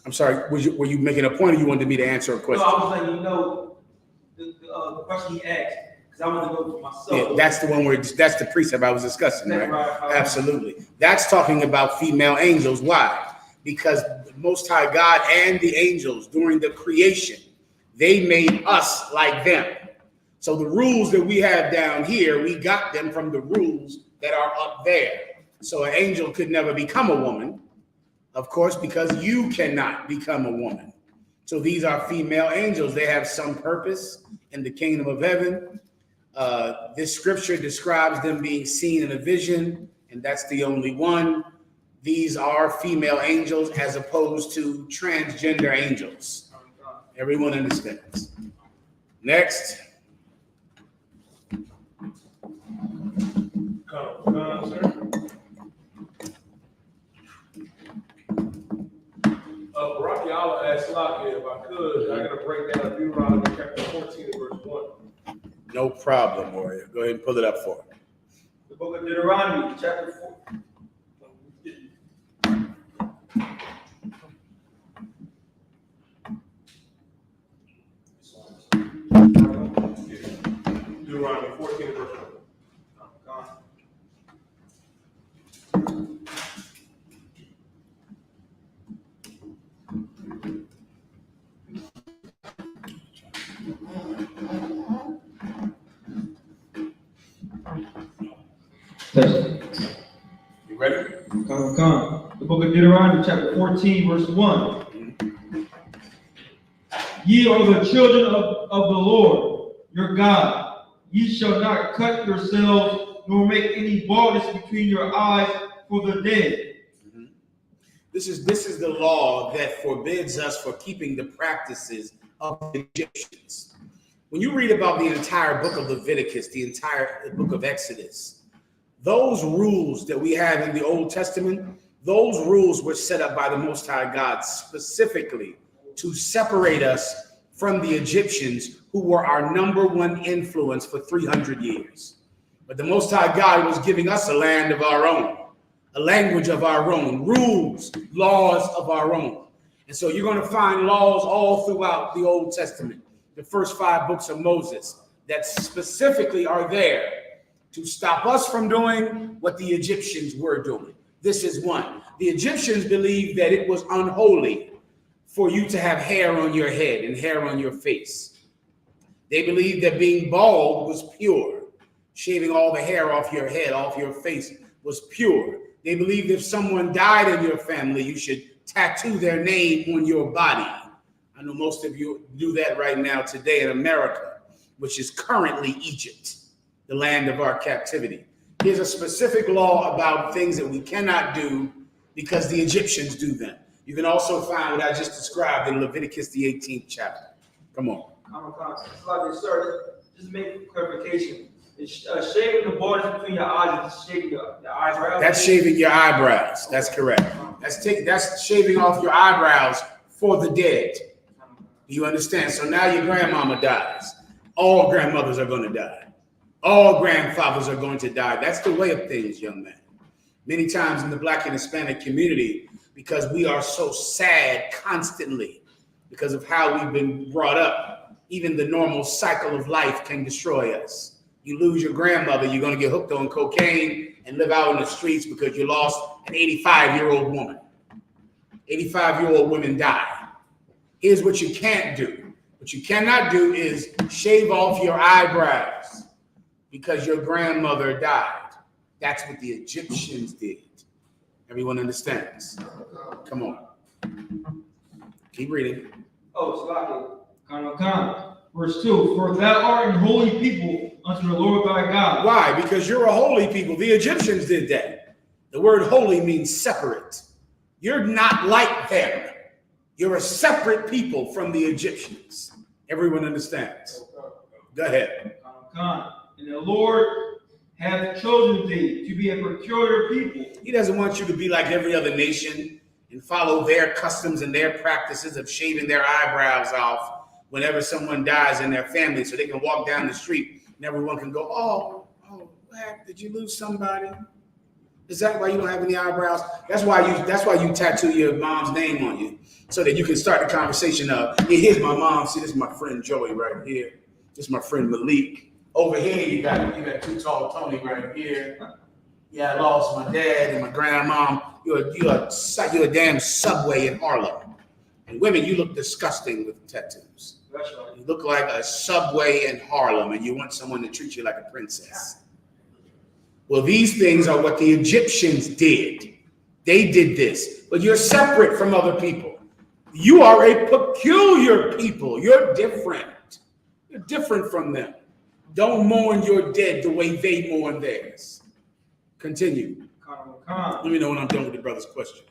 I'm sorry, were you making a point, or you wanted me to answer a question? No, I was letting you know the question he asked, because I want to go for myself. Yeah, that's the one that's the precept I was discussing, right? Absolutely. That's talking about female angels. Why? Because the Most High God and the angels during the creation, they made us like them. So the rules that we have down here, we got them from the rules that are up there. So an angel could never become a woman, of course, because you cannot become a woman. So these are female angels. They have some purpose in the kingdom of heaven. This scripture describes them being seen in a vision, and that's the only one. These are female angels as opposed to transgender angels. Everyone understands. Next. Rocky, I'll ask Locke if I could. I got to break down Deuteronomy chapter 14 and verse 1. No problem, warrior. Go ahead and pull it up for me. The book of Deuteronomy, chapter 4. Deuteronomy 14 and verse 1. You ready? The book of Deuteronomy, chapter 14, verse 1. Ye are the children of the Lord, your God. Ye shall not cut yourselves, nor make any baldness between your eyes for the dead. This is the law that forbids us for keeping the practices of the Egyptians. When you read about the entire book of Leviticus, the entire book of Exodus, those rules that we have in the Old Testament, those rules were set up by the Most High God specifically to separate us from the Egyptians, who were our number one influence for 300 years. But the Most High God was giving us a land of our own, a language of our own, rules, laws of our own. And so you're going to find laws all throughout the Old Testament, the first 5 books of Moses, that specifically are there to stop us from doing what the Egyptians were doing. This is one. The Egyptians believed that it was unholy for you to have hair on your head and hair on your face. They believed that being bald was pure. Shaving all the hair off your head, off your face, was pure. They believed if someone died in your family, you should tattoo their name on your body. I know most of you do that right now today in America, which is currently Egypt, the land of our captivity. Here's a specific law about things that we cannot do because the Egyptians do them. You can also find what I just described in Leviticus, the 18th chapter. Come on. Just to make clarification. Shaving the borders between your eyes is shaving your eyebrows. That's shaving your eyebrows. That's correct. That's shaving off your eyebrows for the dead. You understand? So now your grandmama dies. All grandmothers are going to die. All grandfathers are going to die. That's the way of things, young man. Many times in the Black and Hispanic community, because we are so sad constantly because of how we've been brought up, even the normal cycle of life can destroy us. You lose your grandmother, you're going to get hooked on cocaine and live out in the streets because you lost an 85-year-old woman. 85-year-old women die. Here's what you can't do. What you cannot do is shave off your eyebrows because your grandmother died. That's what the Egyptians did. Everyone understands? Come on. Keep reading. Verse 2, for thou art an holy people unto the Lord thy God. Why? Because you're a holy people. The Egyptians did that. The word holy means separate. You're not like them. You're a separate people from the Egyptians. Everyone understands? Go ahead. And the Lord hath chosen thee to be a peculiar people. He doesn't want you to be like every other nation and follow their customs and their practices of shaving their eyebrows off whenever someone dies in their family, so they can walk down the street and everyone can go, oh, did you lose somebody? Is that why you don't have any eyebrows? That's why you tattoo your mom's name on you, so that you can start the conversation of, yeah, here's my mom. See, this is my friend Joey right here. This is my friend Malik. Over here, you got Too Tall Tony right here. Yeah, I lost my dad and my grandmom. You're a damn Subway in Harlem. And women, you look disgusting with tattoos. That's right. You look like a Subway in Harlem, and you want someone to treat you like a princess. Well, these things are what the Egyptians did. They did this, but you're separate from other people. You are a peculiar people. You're different. You're different from them. Don't mourn your dead the way they mourn theirs. Continue. Let me know when I'm done with the brother's question.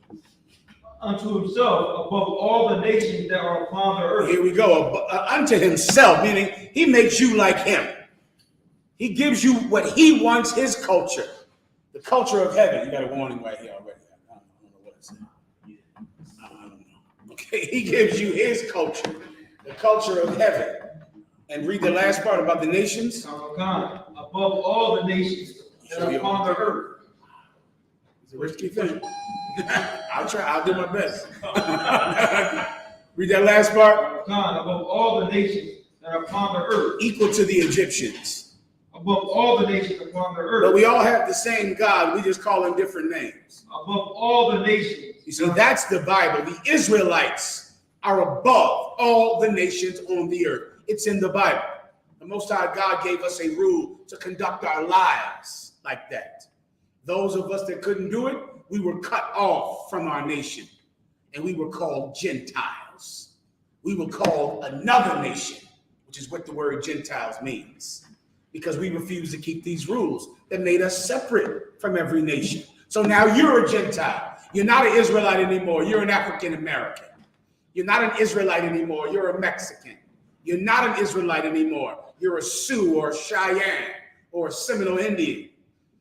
Unto himself above all the nations that are upon the earth. Here we go. Unto himself, meaning he makes you like him. He gives you what he wants, his culture. The culture of heaven. You got a warning right here already. I don't know what I said. I don't know. Okay, he gives you his culture, the culture of heaven. And read the last part about the nations. Above all the nations that are upon the earth. It's a risky thing. I'll try. I'll do my best. Read that last part. Above all the nations that are upon the earth. Equal to the Egyptians. Above all the nations upon the earth. But we all have the same God. We just call him different names. Above all the nations. You see, that's the Bible. The Israelites are above all the nations on the earth. It's in the Bible. The Most High God gave us a rule to conduct our lives like that. Those of us that couldn't do it, we were cut off from our nation, and we were called Gentiles. We were called another nation, which is what the word Gentiles means, because we refused to keep these rules that made us separate from every nation. So now you're a Gentile. You're not an Israelite anymore. You're an African American. You're not an Israelite anymore. You're a Mexican. You're not an Israelite anymore. You're a Sioux or a Cheyenne or a Seminole Indian.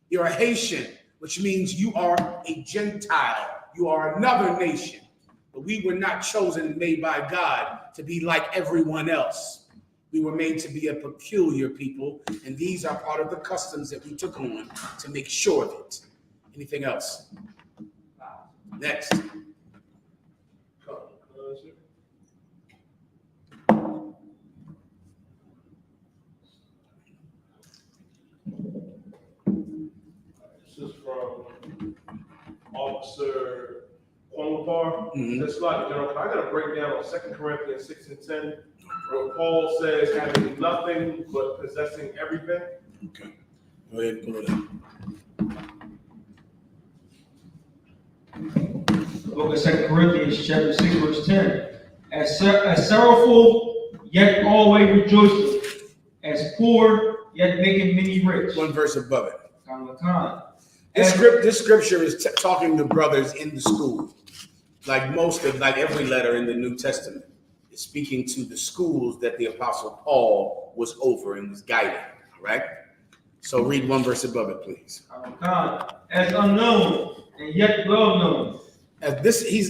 You're a Haitian, which means you are a Gentile. You are another nation. But we were not chosen and made by God to be like everyone else. We were made to be a peculiar people, and these are part of the customs that we took on to make sure of it. Anything else? Next. This is from Officer Quamapar. That's like, General, I got a breakdown on 2 Corinthians 6:10, where Paul says having nothing but possessing everything. Okay. Go ahead and pull it up. The book of 2 Corinthians chapter 6, verse 10. As sorrowful, yet always rejoicing. As poor, yet making many rich. One verse above it. This scripture is talking to brothers in the school, like every letter in the New Testament is speaking to the schools that the Apostle Paul was over and was guiding. All right. So read one verse above it, please. As unknown and yet well known. He's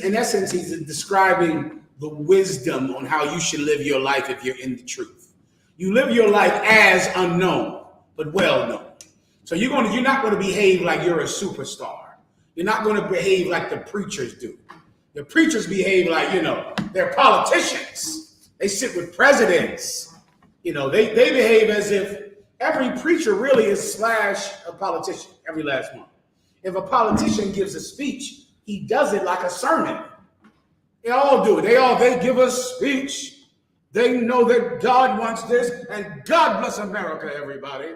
describing the wisdom on how you should live your life if you're in the truth. You live your life as unknown, but well known. So you're not going to behave like you're a superstar. You're not going to behave like the preachers do. The preachers behave like, they're politicians. They sit with presidents. They behave as if every preacher really is / a politician, every last one. If a politician gives a speech, he does it like a sermon. They all do it. They give a speech. They know that God wants this, and God bless America, everybody.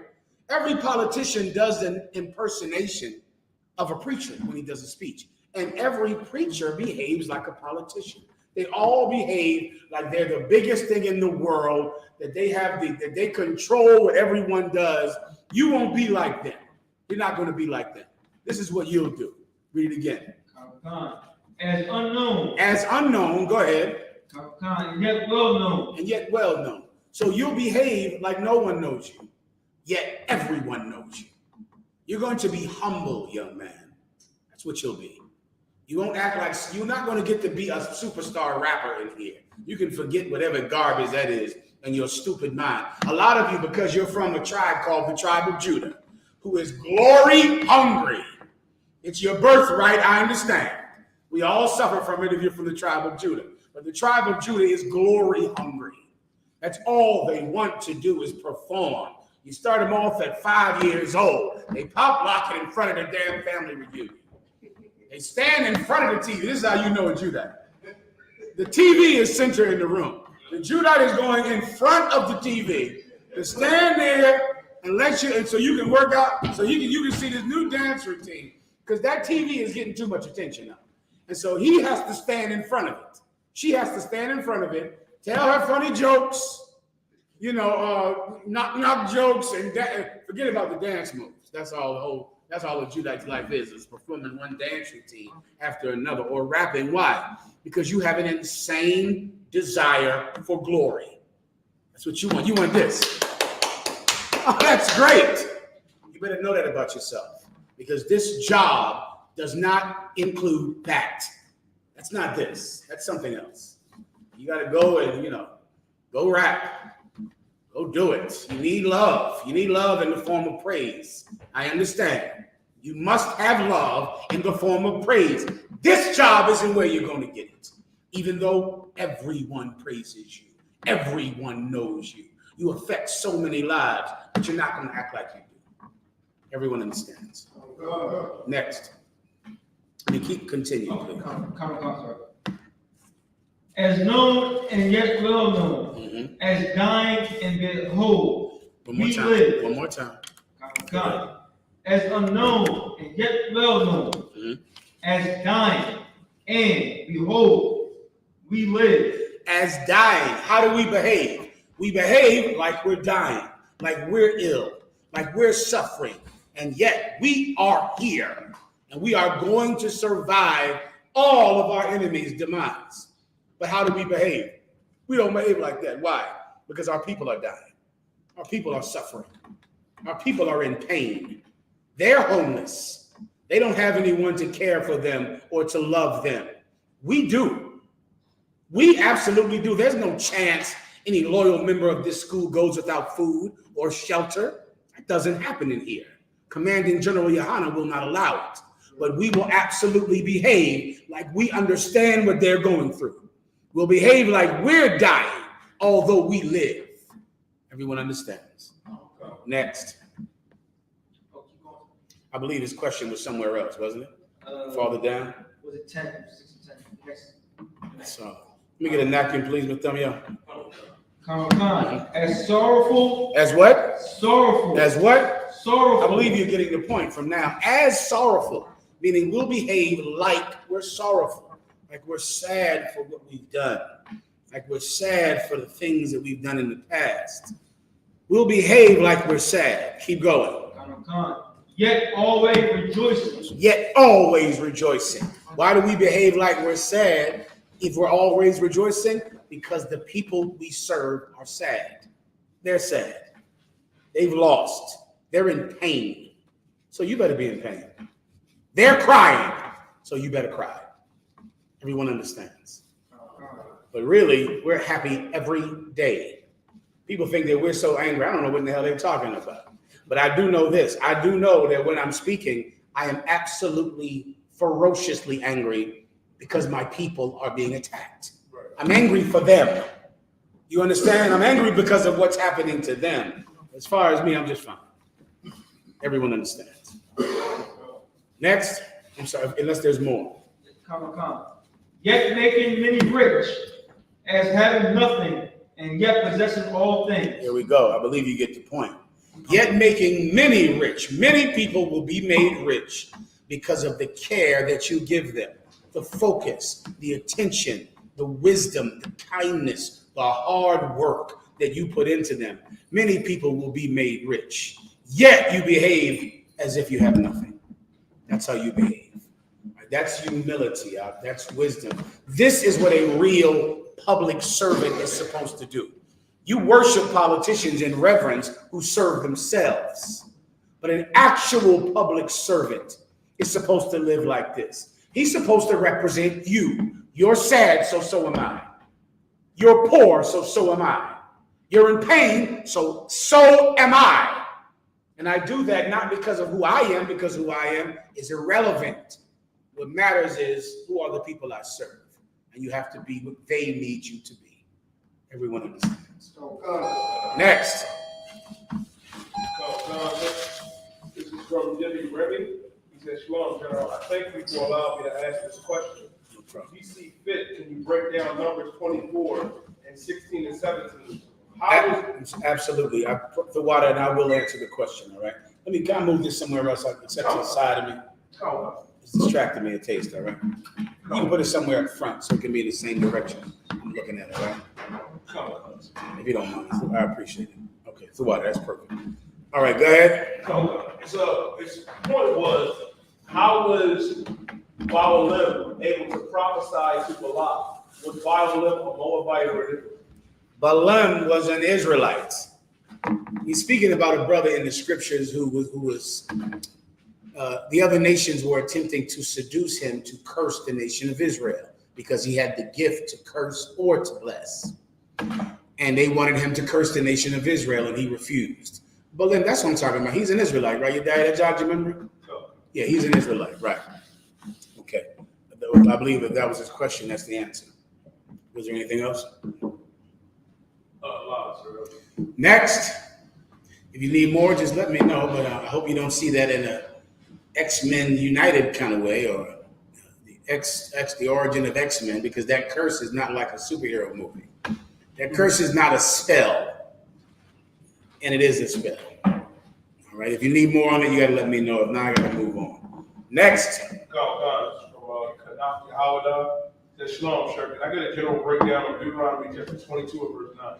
Every politician does an impersonation of a preacher when he does a speech. And every preacher behaves like a politician. They all behave like they're the biggest thing in the world, that they control what everyone does. You won't be like them. You're not going to be like them. This is what you'll do. Read it again. As unknown. As unknown, go ahead. And yet well known. And yet well known. So you'll behave like no one knows you, yet everyone knows you. You're going to be humble, young man. That's what you'll be. You won't act like, you're not going to get to be a superstar rapper in here. You can forget whatever garbage that is in your stupid mind. A lot of you, because you're from a tribe called the tribe of Judah, who is glory hungry. It's your birthright, I understand. We all suffer from it if you're from the tribe of Judah. But the tribe of Judah is glory hungry. That's all they want to do is perform. You start them off at 5 years old. They pop lock it in front of the damn family reunion. They stand in front of the TV. This is how you know a Judite. The TV is centered in the room. The Judite is going in front of the TV to stand there and so you can work out, so you can see this new dance routine, because that TV is getting too much attention now. And so he has to stand in front of it. She has to stand in front of it, tell her funny jokes, knock jokes, and forget about the dance moves. That's all a Judite's life is performing one dance routine after another, or rapping. Why? Because you have an insane desire for glory. That's what you want. You want this. Oh, that's great. You better know that about yourself, because this job does not include that. That's not this. That's something else. You got to go and, go rap. Go do it. You need love. You need love in the form of praise. I understand. You must have love in the form of praise. This job isn't where you're going to get it, even though everyone praises you. Everyone knows you. You affect so many lives, but you're not going to act like you do. Everyone understands. Next. Let me keep continuing. As known and yet well known, as dying and behold, we live. One more time. As unknown and yet well known, as dying and behold, we live. As dying, how do we behave? We behave like we're dying, like we're ill, like we're suffering, and yet we are here, and we are going to survive all of our enemies' demise. But how do we behave? We don't behave like that. Why? Because our people are dying. Our people are suffering. Our people are in pain. They're homeless. They don't have anyone to care for them or to love them. We do. We absolutely do. There's no chance any loyal member of this school goes without food or shelter. That doesn't happen in here. Commanding General Yahanna will not allow it. But we will absolutely behave like we understand what they're going through. We'll behave like we're dying, although we live. Everyone understands. Next. I believe his question was somewhere else, wasn't it? Farther down. Was it 10? 6 and 10. Next. So let me get a napkin, please, Mr. Thumio. As sorrowful. As what? Sorrowful. As what? Sorrowful. I believe you're getting the point from now. As sorrowful, meaning we'll behave like we're sorrowful, like we're sad for what we've done, like we're sad for the things that we've done in the past. We'll behave like we're sad. Keep going. Yet always rejoicing. Yet always rejoicing. Why do we behave like we're sad if we're always rejoicing? Because the people we serve are sad. They're sad. They've lost. They're in pain. So you better be in pain. They're crying. So you better cry. Everyone understands. But really, we're happy every day. People think that we're so angry. I don't know what in the hell they're talking about. But I do know this. I do know that when I'm speaking, I am absolutely ferociously angry because my people are being attacked. I'm angry for them. You understand? I'm angry because of what's happening to them. As far as me, I'm just fine. Everyone understands. Next. I'm sorry, unless there's more. Yet making many rich, as having nothing, and yet possessing all things. Here we go. I believe you get the point. Yet making many rich. Many people will be made rich because of the care that you give them, the focus, the attention, the wisdom, the kindness, the hard work that you put into them. Many people will be made rich. Yet you behave as if you have nothing. That's how you behave. That's humility. That's wisdom. This is what a real public servant is supposed to do. You worship politicians in reverence who serve themselves. But an actual public servant is supposed to live like this. He's supposed to represent you. You're sad, so am I. You're poor, so am I. You're in pain, so am I. And I do that not because of who I am, because who I am is irrelevant. What matters is who are the people I serve. And you have to be what they need you to be. Everyone understands. Next. This is from Debbie Remy. He says, Shalom, General. I thank you for allowing me to ask this question. If you see fit, can you break down Numbers 24 and 16 and 17? Absolutely. I put the water and I will answer the question, all right? Let me kind of move this somewhere else. I can set to the side of me. It's distracting me a taste, all right? You can put it somewhere up front so it can be in the same direction I'm looking at it, all right? If you don't mind, I appreciate it. Okay, the water, that's perfect. All right, go ahead. So his point was, how was Balaam able to prophesy to Balaam? Was Balaam a Moabite or an Israelite? Balaam was an Israelite. He's speaking about a brother in the scriptures who was the other nations were attempting to seduce him to curse the nation of Israel because he had the gift to curse or to bless. And they wanted him to curse the nation of Israel, and he refused. Balaam, that's what I'm talking about. He's an Israelite, right? Your dad, that job, you remember? Yeah, he's an Israelite, right. Okay. I believe that was his question. That's the answer. Was there anything else? Next. If you need more, just let me know. But I hope you don't see that in a X-Men United kind of way, or the origin of X-Men, because that curse is not like a superhero movie. That curse is not a spell, and it is a spell. All right. If you need more on it, you got to let me know. If not, I got to move on. Next. God, from Kanafi Hawada. Shalom, sir. Can I get a general breakdown of Deuteronomy chapter 22 and verse 9?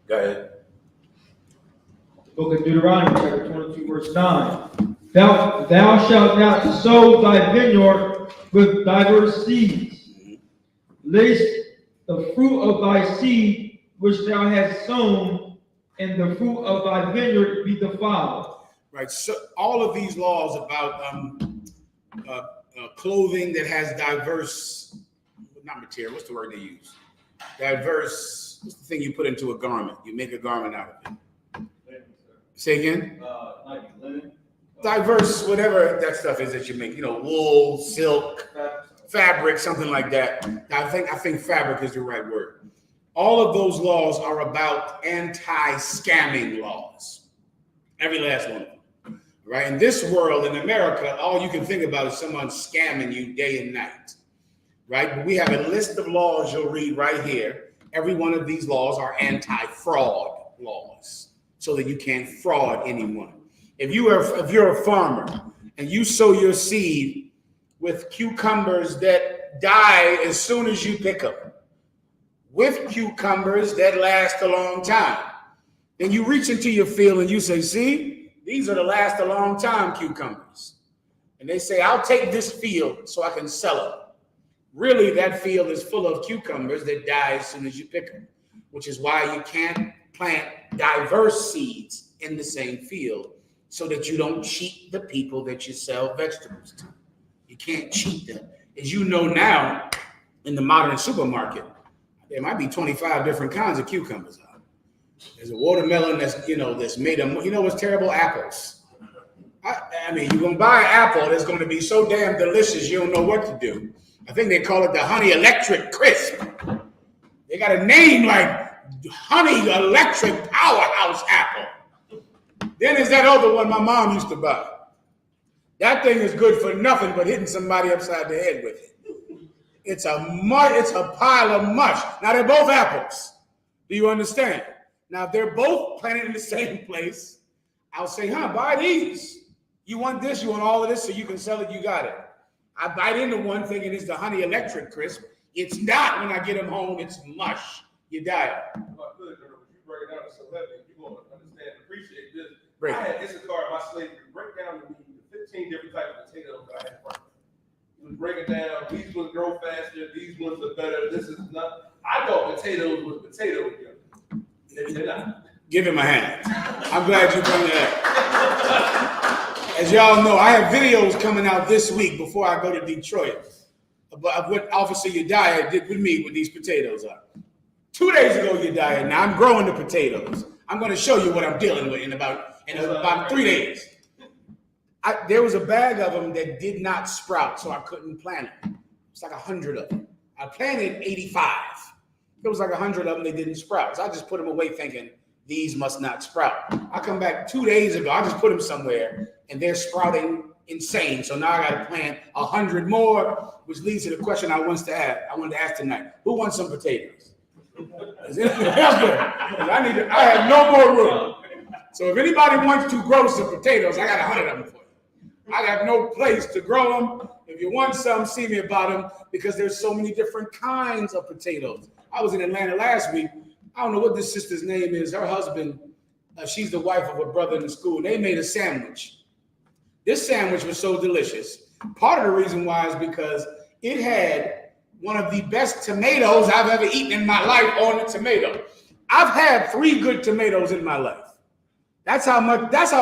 Go ahead. Book of Deuteronomy, chapter 22, verse 9. Thou shalt not sow thy vineyard with diverse seeds, lest the fruit of thy seed which thou hast sown and the fruit of thy vineyard be defiled. Right. So all of these laws about clothing that has diverse, not material, what's the word they use? Diverse, what's the thing you put into a garment? You make a garment out of it. Say again? Like linen. Diverse, whatever that stuff is that you make, wool, silk, fabric, something like that. I think fabric is the right word. All of those laws are about anti-scamming laws. Every last one of them. Right? In this world, in America, all you can think about is someone scamming you day and night. Right? But we have a list of laws you'll read right here. Every one of these laws are anti-fraud laws, so that you can't fraud anyone. If you're a farmer and you sow your seed with cucumbers that die as soon as you pick them, with cucumbers that last a long time, then you reach into your field and you say, see, these are the last a long time cucumbers. And they say, I'll take this field so I can sell them. Really, that field is full of cucumbers that die as soon as you pick them, which is why you can't plant diverse seeds in the same field, so that you don't cheat the people that you sell vegetables to. You can't cheat them. As you know now, in the modern supermarket, there might be 25 different kinds of cucumbers out. There's a watermelon that's made of, what's terrible? Apples. I mean, you're gonna buy an apple that's gonna be so damn delicious you don't know what to do. I think they call it the honey electric crisp. They got a name like honey electric powerhouse apple. Then there's that other one my mom used to buy. That thing is good for nothing but hitting somebody upside the head with it. It's a pile of mush. Now they're both apples. Do you understand? Now if they're both planted in the same place, I'll say, buy these. You want this, you want all of this so you can sell it, you got it. I bite into one thing and it's the honey electric crisp. It's not. When I get them home, it's mush. You die. You break it down to 11, you're going to understand and appreciate this. Break. I had Isupk in my slavery break down to me the 15 different types of potatoes that I had first. It was breaking down, these ones grow faster, these ones are better, this is not. I thought potatoes was potatoes. They're not. Give him a hand. I'm glad you bring that. As y'all know, I have videos coming out this week before I go to Detroit about what Officer Yediah did with me with these potatoes are. 2 days ago, Yediah, now I'm growing the potatoes. I'm going to show you what I'm dealing with in about 3 days. There was a bag of them that did not sprout, so I couldn't plant them. It's like 100 of them. I planted 85. There was like 100 of them that didn't sprout. So I just put them away thinking, these must not sprout. I come back 2 days ago, I just put them somewhere, and they're sprouting insane. So now I got to plant 100 more, which leads to the question I wanted to ask tonight. Who wants some potatoes? Is anything else there? I have no more room. So if anybody wants to grow some potatoes, I got 100 of them for you. I have no place to grow them. If you want some, see me about them, because there's so many different kinds of potatoes. I was in Atlanta last week. I don't know what this sister's name is. Her husband, she's the wife of a brother in the school. They made a sandwich. This sandwich was so delicious. Part of the reason why is because it had one of the best tomatoes I've ever eaten in my life on the tomato. I've had 3 good tomatoes in my life. That's how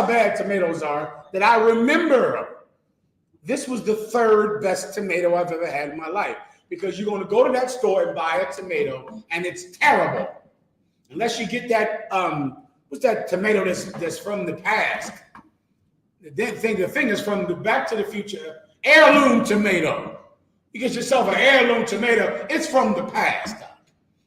bad tomatoes are that I remember them. This was the 3rd best tomato I've ever had in my life, because you're going to go to that store and buy a tomato and it's terrible. Unless you get that, what's that tomato that's from the past? The thing is from the Back to the Future, heirloom tomato. You get yourself an heirloom tomato, it's from the past.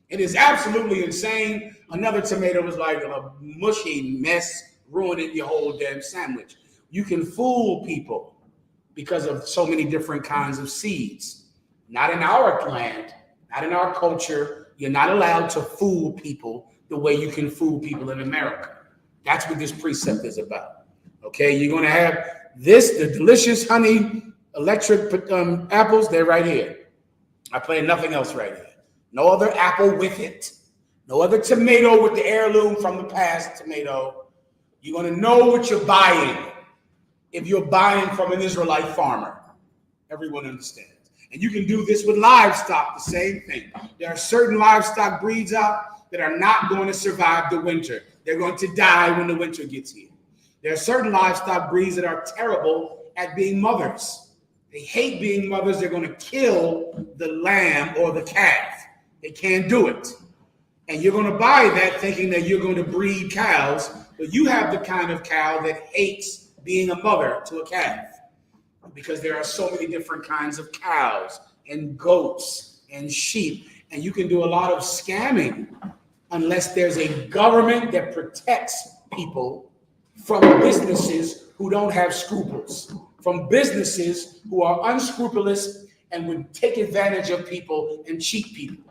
It is absolutely insane. Another tomato is like a mushy mess, ruining your whole damn sandwich. You can fool people because of so many different kinds of seeds. Not in our land, not in our culture. You're not allowed to fool people the way you can fool people in America. That's what this precept is about. Okay, you're going to have the delicious honey electric apples. They're right here. I plan nothing else right here. No other apple with it. No other tomato with the heirloom from the past tomato. You're going to know what you're buying if you're buying from an Israelite farmer. Everyone understands. And you can do this with livestock, the same thing. There are certain livestock breeds out that are not going to survive the winter. They're going to die when the winter gets here. There are certain livestock breeds that are terrible at being mothers. They hate being mothers. They're going to kill the lamb or the calf. They can't do it. And you're going to buy that thinking that you're going to breed cows, but you have the kind of cow that hates being a mother to a calf, because there are so many different kinds of cows and goats and sheep, and you can do a lot of scamming unless there's a government that protects people from businesses who don't have scruples, from businesses who are unscrupulous and would take advantage of people and cheat people.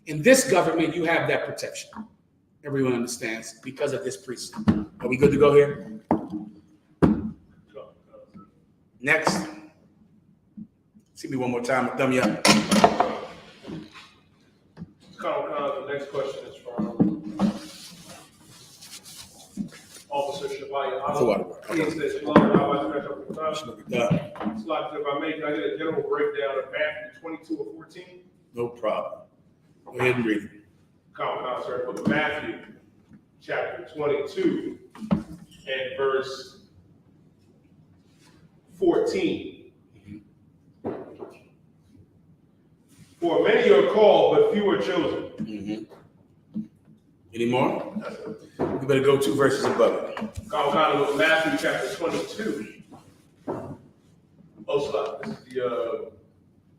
In this government, you have that protection. Everyone understands because of this precept. Are we good to go here? Next. See me one more time. Thumb you up. The next question is from Officer Shabbat. He says, if I may, can I get a general breakdown of Matthew 22 or 14? No problem. Go ahead and read it. Sir, book of Matthew, chapter 22, and verse 14. For many are called, but few are chosen. Any more? You better go 2 verses above it. Book of Matthew, chapter 22. Oh, sorry. This is the,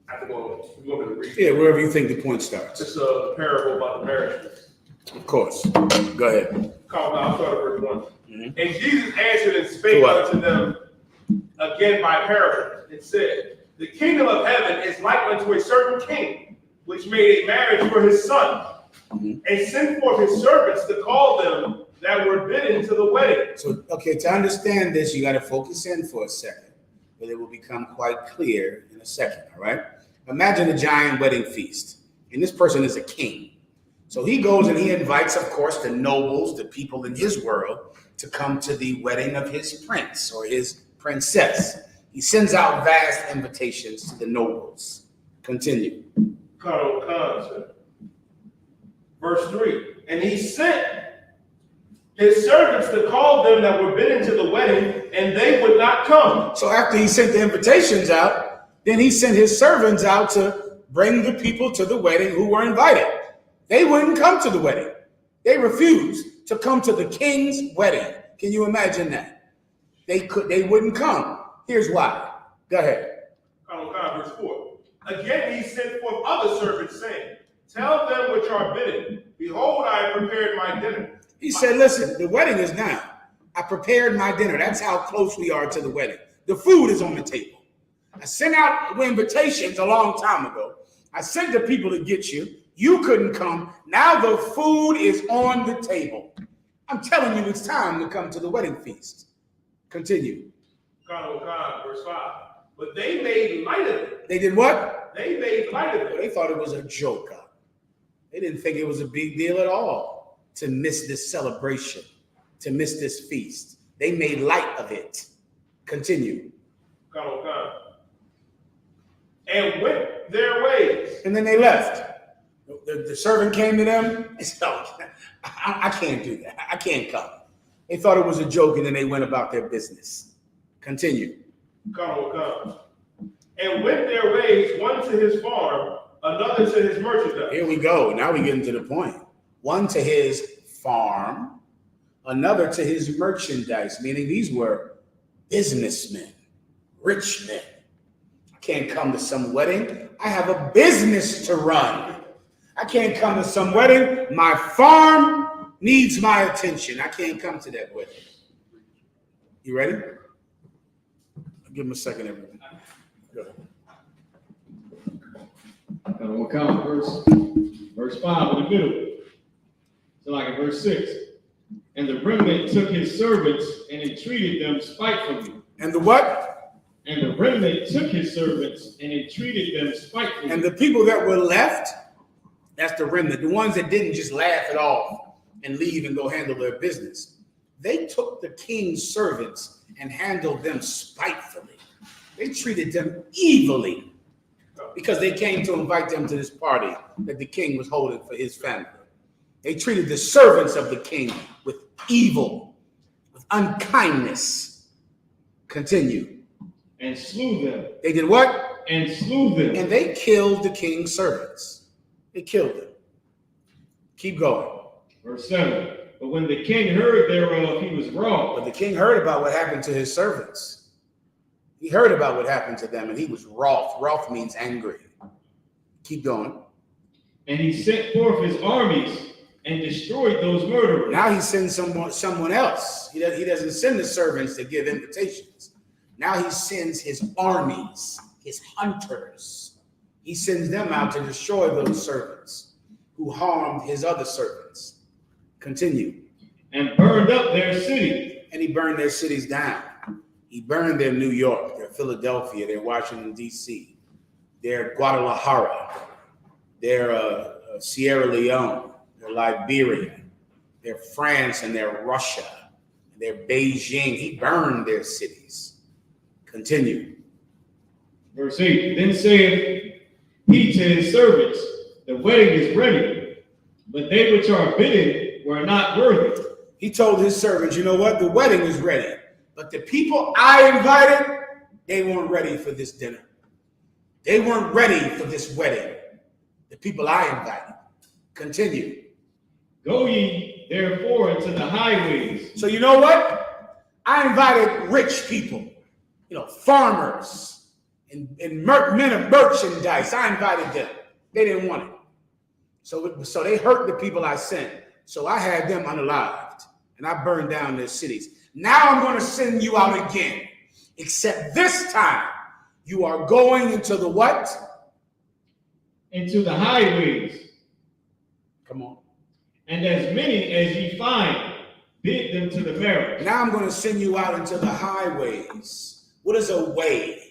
I think you want me to read it? Yeah, wherever you think the point starts. It's a parable about the marriages. Of course. Go ahead. I'll start at verse 1. And Jesus answered and spake unto them again by parables, and said, the kingdom of heaven is like unto a certain king, which made a marriage for his son, and sent forth his servants to call them that were bidden to the wedding. So, okay, to understand this, you got to focus in for a second, but it will become quite clear in a second, all right? Imagine a giant wedding feast, and this person is a king. So he goes and he invites, of course, the nobles, the people in his world, to come to the wedding of his prince or his princess. He sends out vast invitations to the nobles. Continue. Verse 3. And he sent his servants to call them that were bidden to the wedding, and they would not come. So after he sent the invitations out, then he sent his servants out to bring the people to the wedding who were invited. They wouldn't come to the wedding. They refused to come to the king's wedding. Can you imagine that? They wouldn't come. Here's why. Go ahead. Verse 4. Again he sent forth other servants, saying, tell them which are bidden, behold, I have prepared my dinner. He said, listen, the wedding is now. I prepared my dinner. That's how close we are to the wedding. The food is on the table. I sent out invitations a long time ago. I sent the people to get you. You couldn't come. Now the food is on the table. I'm telling you, it's time to come to the wedding feast. Continue. Verse 5. But they made light of it. They did what? They made light of it. They thought it was a joke. They didn't think it was a big deal at all to miss this celebration, to miss this feast. They made light of it. Continue. And went their ways. And then they left. The servant came to them and said, oh, I can't do that. I can't come. They thought it was a joke, and then they went about their business. Continue. And went their ways, one to his farm, another to his merchandise. Here we go. Now we're getting to the point. One to his farm, another to his merchandise, meaning these were businessmen, rich men. I can't come to some wedding. I have a business to run. I can't come to some wedding. My farm needs my attention. I can't come to that wedding. You ready? I'll give him a second, everyone. Go ahead. We'll count verse 5 in the middle. So like in verse 6. And the remnant took his servants and entreated them spitefully. And the what? And the remnant took his servants and entreated them spitefully. And the people that were left, that's the remnant, the ones that didn't just laugh it off and leave and go handle their business. They took the king's servants and handled them spitefully. They treated them evilly because they came to invite them to this party that the king was holding for his family. They treated the servants of the king with evil, with unkindness. Continue. And slew them. They did what? And slew them. And they killed the king's servants. They killed them. Keep going. Verse 7. But when the king heard thereof, he was wroth. But the king heard about what happened to his servants. He heard about what happened to them, and he was wroth. Wroth means angry. Keep going. And he sent forth his armies and destroyed those murderers. Now he sends someone else. He doesn't send the servants to give invitations. Now he sends his armies, his hunters. He sends them out to destroy those servants who harmed his other servants. Continue. And burned up their city. And he burned their cities down. He burned their New York, their Philadelphia, their Washington, D.C., their Guadalajara, their Sierra Leone, their Liberia, their France, and their Russia, and their Beijing. He burned their cities. Continue. Verse 8. Then saith he to his servants, the wedding is ready, but they which are bidden were not worthy. He told his servants, you know what? The wedding is ready, but the people I invited, they weren't ready for this dinner. They weren't ready for this wedding. The people I invited. Continue. Go ye therefore into the highways. So you know what? I invited rich people, farmers and men of merchandise. I invited them. They didn't want it. So they hurt the people I sent. So I had them unalived and I burned down their cities. Now I'm going to send you out again. Except this time you are going into the what? Into the highways. Come on. And as many as ye find, bid them to the marriage. Now I'm going to send you out into the highways. What is a way?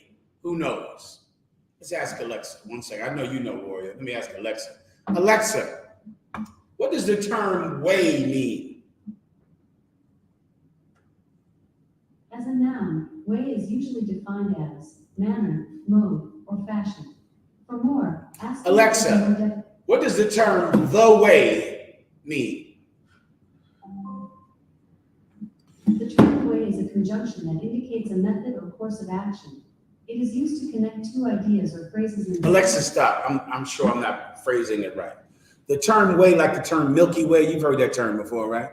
Who knows? Let's ask Alexa. One second. I know you know, Warrior. Let me ask Alexa. Alexa, what does the term way mean? As a noun, way is usually defined as manner, mode, or fashion. For more, ask Alexa, what does the term the way mean? The term way is a conjunction that indicates a method or course of action. It is used to connect two ideas or phrases in Alexa, stop. I'm sure I'm not phrasing it right. The term way, like the term Milky Way, you've heard that term before, right?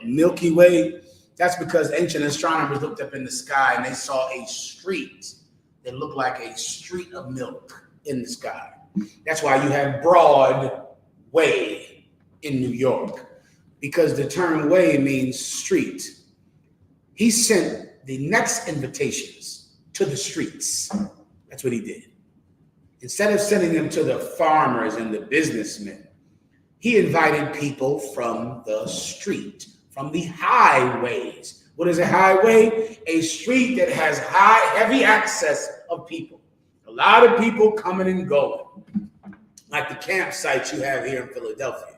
Milky Way, that's because ancient astronomers looked up in the sky and they saw a street that looked like a street of milk in the sky. That's why you have Broadway in New York, because the term way means street. He sent the next invitations to the streets. That's what he did. Instead of sending them to the farmers and the businessmen, he invited people from the street, from the highways. What is a highway? A street that has heavy access of people. A lot of people coming and going, like the campsites you have here in Philadelphia.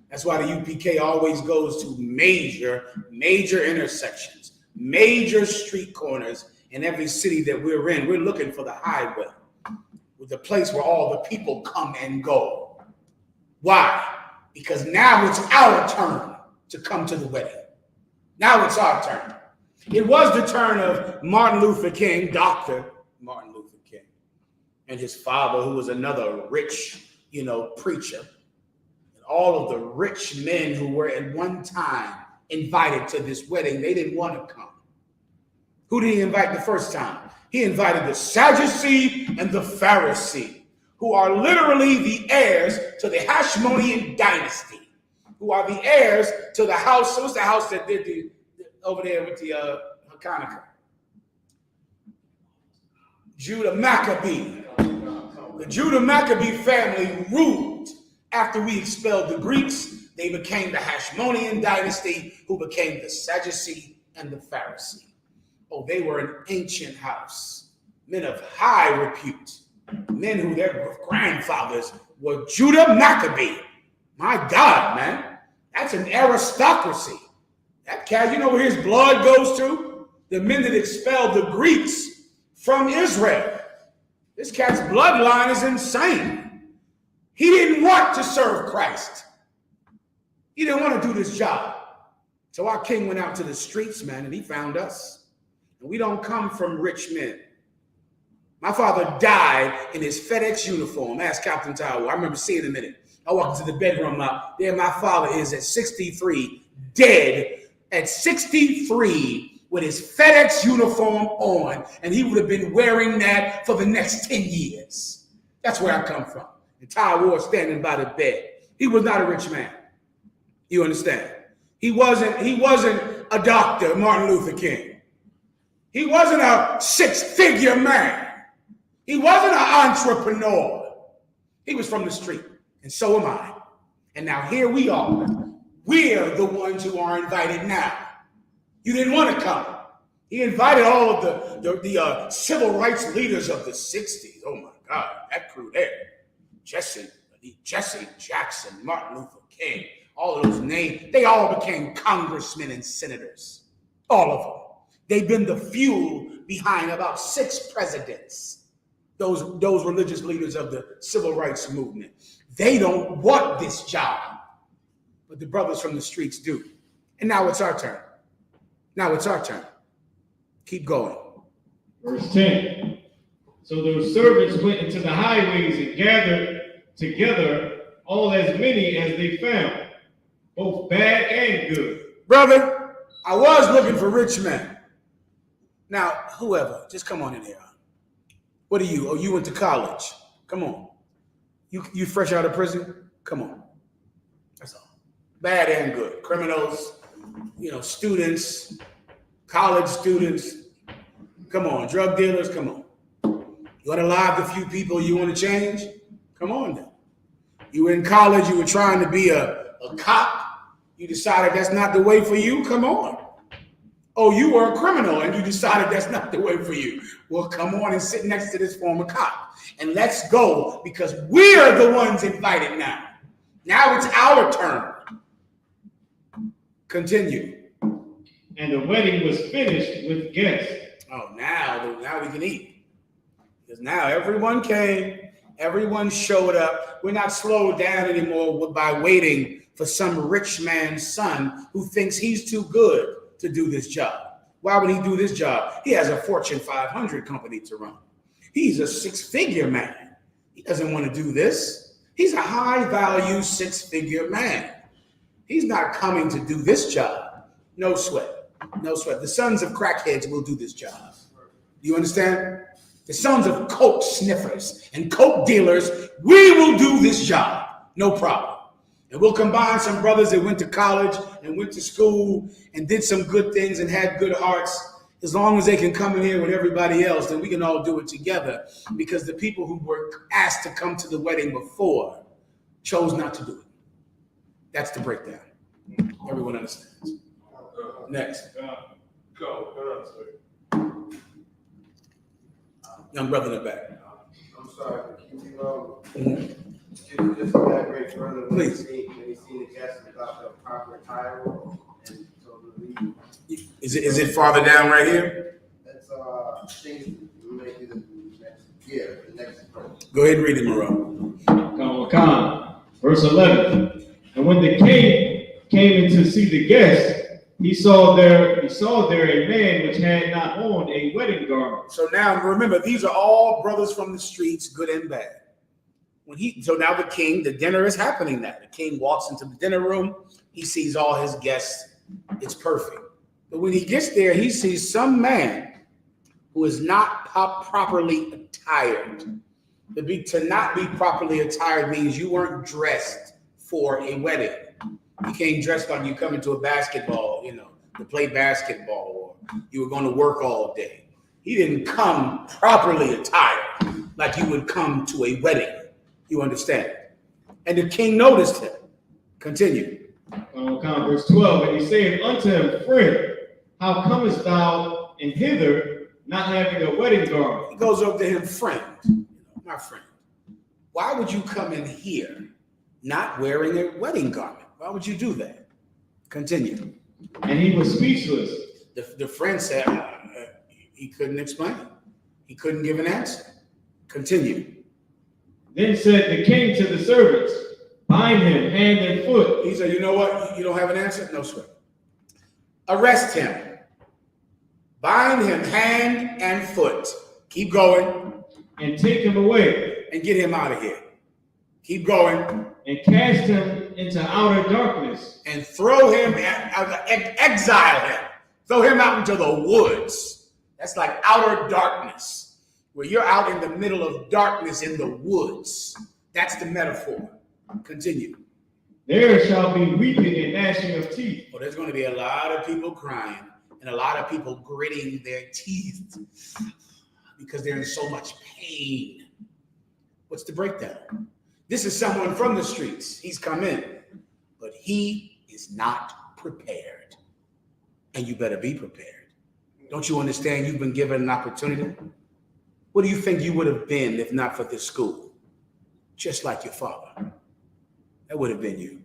That's why the UPK always goes to major intersections, major street corners in every city that we're in. We're looking for the highway, with the place where all the people come and go. Why? Because now it's our turn to come to the wedding. Now it's our turn. It was the turn of Martin Luther King, Dr. Martin Luther King, and his father, who was another rich, preacher. And all of the rich men who were at one time invited to this wedding, they didn't want to come. Who did he invite the first time? He invited the Sadducee and the Pharisee, who are literally the heirs to the Hashmonean dynasty, who are the heirs to the house. So what's the house that did over there with the Hanukkah? Judah Maccabee. The Judah Maccabee family ruled after we expelled the Greeks. They became the Hashmonean dynasty, who became the Sadducee and the Pharisee. Oh, they were an ancient house, men of high repute, men who their grandfathers were Judah Maccabee. My God, man, that's an aristocracy. That cat, you know where his blood goes to? The men that expelled the Greeks from Israel. This cat's bloodline is insane. He didn't want to serve Christ. He didn't want to do this job. So our king went out to the streets, man, and he found us. And we don't come from rich men. My father died in his FedEx uniform. Ask Captain Tower. I remember seeing him in it. I walked into the bedroom. There my father is at 63, dead at 63 with his FedEx uniform on, and he would have been wearing that for the next 10 years. That's where I come from. And Ty Ward standing by the bed. He was not a rich man. You understand? He wasn't a doctor, Martin Luther King. He wasn't a six-figure man. He wasn't an entrepreneur. He was from the street, and so am I. And now here we are. We're the ones who are invited now. You didn't want to come. He invited all of the civil rights leaders of the 60s. Oh my God, that crew there. Jesse Jackson, Martin Luther King, all of those names, they all became congressmen and senators. All of them. They've been the fuel behind about 6 presidents. Those religious leaders of the civil rights movement. They don't want this job, but the brothers from the streets do. And now it's our turn. Keep going. Verse 10. So those servants went into the highways and gathered together all as many as they found, both bad and good. Brother, I was looking for rich men. Now, whoever, just come on in here. What are you? Oh, you went to college. Come on. You fresh out of prison? Come on. That's all. Bad and good. Criminals, students, college students. Come on. Drug dealers, come on. You want to lie to a few people you want to change? Come on then. You were in college, you were trying to be a cop. You decided that's not the way for you? Come on. Oh, you were a criminal and you decided that's not the way for you. Well, come on and sit next to this former cop. And let's go, because we're the ones invited now. Now it's our turn. Continue. And the wedding was finished with guests. Oh, now we can eat. Because now everyone came, everyone showed up. We're not slowed down anymore by waiting for some rich man's son who thinks he's too good to do this job. Why would he do this job? He has a Fortune 500 company to run. He's a 6-figure man. He doesn't want to do this. He's a high-value 6-figure man. He's not coming to do this job. No sweat. No sweat. The sons of crackheads will do this job. Do you understand? The sons of coke sniffers and coke dealers, we will do this job. No problem. And we'll combine some brothers that went to college and went to school and did some good things and had good hearts, As long as they can come in here with everybody else, then we can all do it together, because the people who were asked to come to the wedding before chose not to do it. That's the breakdown. Everyone understands. Next. Go. Young brother in the back. I'm sorry, can you just elaborate further when Please. you see the guests without the proper attire and so the lead? Is it farther down right here? That's I think maybe the next approach. Go ahead and read it, Moreau. Verse 11. And when the king came in to see the guests, he saw there a man which had not on a wedding garment. So now remember, these are all brothers from the streets, good and bad. So now the dinner is happening now. The king walks into the dinner room, he sees all his guests, it's perfect. But when he gets there, he sees some man who is not properly attired. To not be properly attired means you weren't dressed for a wedding. You came dressed like you come into a basketball, to play basketball, or you were going to work all day. He didn't come properly attired like you would come to a wedding. You understand? And the king noticed him. Continue. Verse 12. And he said unto him, Friend, how comest thou in hither, not having a wedding garment? He goes up to him, friend, my friend, why would you come in here not wearing a wedding garment? Why would you do that? Continue. And he was speechless. The friend said he couldn't explain it. He couldn't give an answer. Continue. Then said the king to the servants, Bind him hand and foot. He said, you know what? You don't have an answer? No sweat. Arrest him. Bind him hand and foot. Keep going. And take him away. And get him out of here. Keep going. And cast him into outer darkness. And throw him, exile him. Throw him out into the woods. That's like outer darkness, where you're out in the middle of darkness in the woods. That's the metaphor. Continue. There shall be weeping and gnashing of teeth. Well, there's going to be a lot of people crying and a lot of people gritting their teeth because they're in so much pain. What's the breakdown? This is someone from the streets. He's come in, but he is not prepared. And you better be prepared. Don't you understand you've been given an opportunity? What do you think you would have been if not for this school? Just like your father. That would have been you.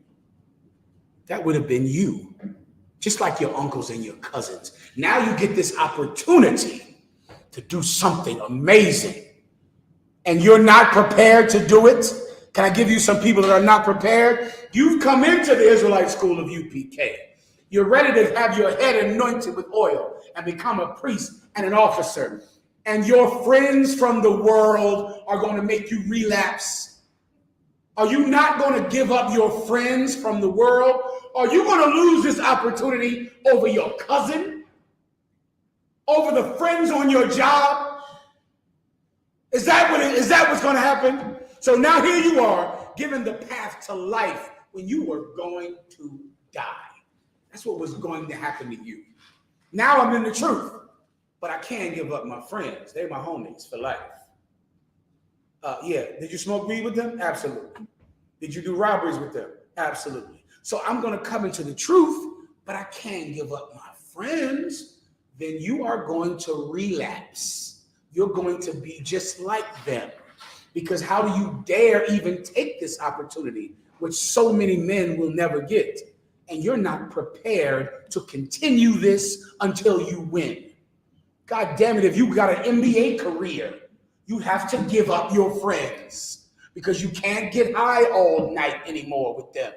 That would have been you. Just like your uncles and your cousins. Now you get this opportunity to do something amazing. And you're not prepared to do it? Can I give you some people that are not prepared? You've come into the Israelite school of UPK. You're ready to have your head anointed with oil and become a priest and an officer. And your friends from the world are going to make you relapse. Are you not going to give up your friends from the world? Are you going to lose this opportunity over your cousin? Over the friends on your job? Is that what's going to happen? So now here you are, given the path to life when you were going to die. That's what was going to happen to you. Now I'm in the truth, but I can't give up my friends. They're my homies for life. Did you smoke weed with them? Absolutely. Did you do robberies with them? Absolutely. So I'm going to come into the truth, but I can't give up my friends. Then you are going to relapse. You're going to be just like them. Because how do you dare even take this opportunity, which so many men will never get? And you're not prepared to continue this until you win. God damn it, if you got an NBA career, you have to give up your friends because you can't get high all night anymore with them.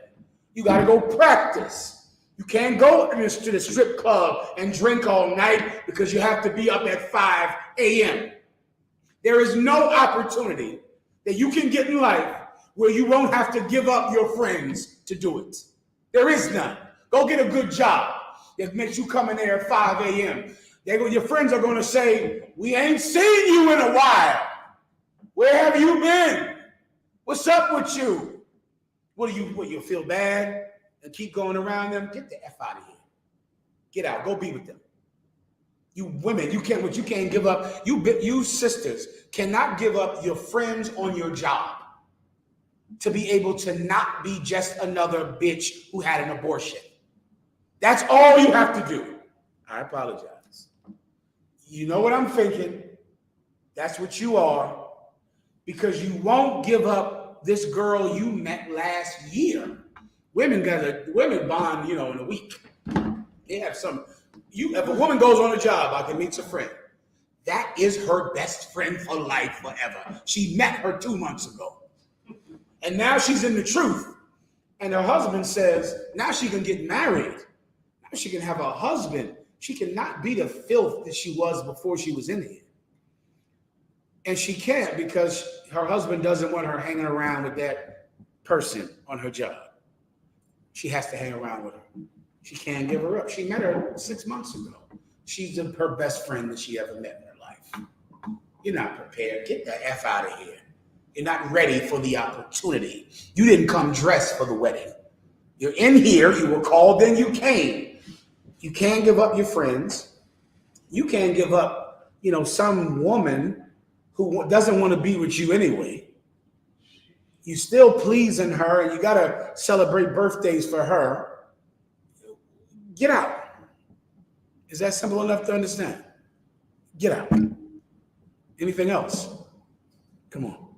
You got to go practice. You can't go to the strip club and drink all night because you have to be up at 5 a.m. There is no opportunity that you can get in life where you won't have to give up your friends to do it. There is none. Go get a good job that makes you come in there at 5 a.m. Your friends are going to say, we ain't seen you in a while. Where have you been? What's up with you? What you feel bad and keep going around them? Get the F out of here. Get out. Go be with them. You women, you can't give up. You sisters cannot give up your friends on your job to be able to not be just another bitch who had an abortion. That's all you have to do. I apologize. You know what I'm thinking? That's what you are, because you won't give up this girl you met last year. Women bond, in a week. They have some. If a woman goes on a job, I can meet a friend. That is her best friend for life, forever. She met her 2 months ago, and now she's in the truth. And her husband says now she can get married. Now she can have a husband. She cannot be the filth that she was before she was in here. And she can't, because her husband doesn't want her hanging around with that person on her job. She has to hang around with her. She can't give her up. She met her 6 months ago. She's her best friend that she ever met in her life. You're not prepared. Get the F out of here. You're not ready for the opportunity. You didn't come dressed for the wedding. You're in here. You were called, then you came. You can't give up your friends. You can't give up, some woman who doesn't want to be with you anyway. You still pleasing her, and you got to celebrate birthdays for her. Get out. Is that simple enough to understand? Get out. Anything else? Come on.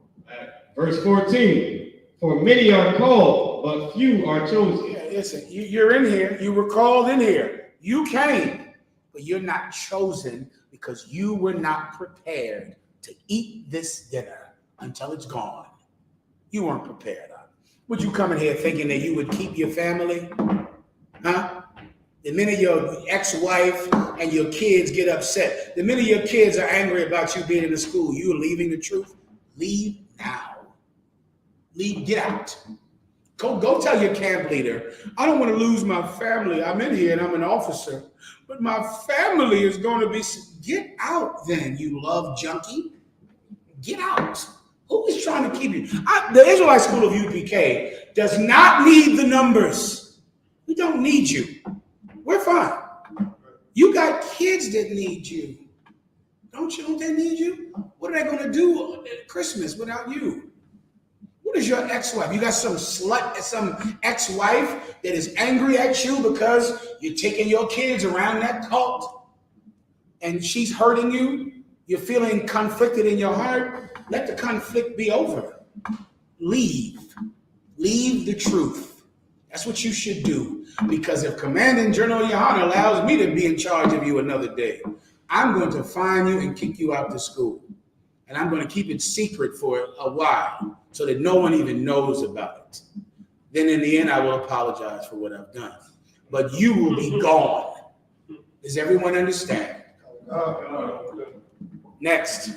Verse 14, for many are called, but few are chosen. Yeah, listen, you're in here. You were called in here. You came, but you're not chosen because you were not prepared to eat this dinner until it's gone. You weren't prepared. Would you come in here thinking that you would keep your family? Huh? The minute your ex-wife and your kids get upset, the minute your kids are angry about you being in the school, you are leaving the truth. Leave now. Leave, get out. Go tell your camp leader, I don't want to lose my family. I'm in here and I'm an officer, but my family is going to be, get out then, you love junkie. Get out. Who is trying to keep you? The Israelite School of U.P.K. does not need the numbers. We don't need you. We're fine. You got kids that need you. Don't they need you? What are they going to do at Christmas without you? What is your ex-wife? You got some slut, some ex-wife that is angry at you because you're taking your kids around that cult and she's hurting you? You're feeling conflicted in your heart? Let the conflict be over. Leave. Leave the truth. That's what you should do. Because if Commanding General Yahanna allows me to be in charge of you another day, I'm going to find you and kick you out to school. And I'm going to keep it secret for a while so that no one even knows about it. Then in the end, I will apologize for what I've done. But you will be gone. Does everyone understand? Next.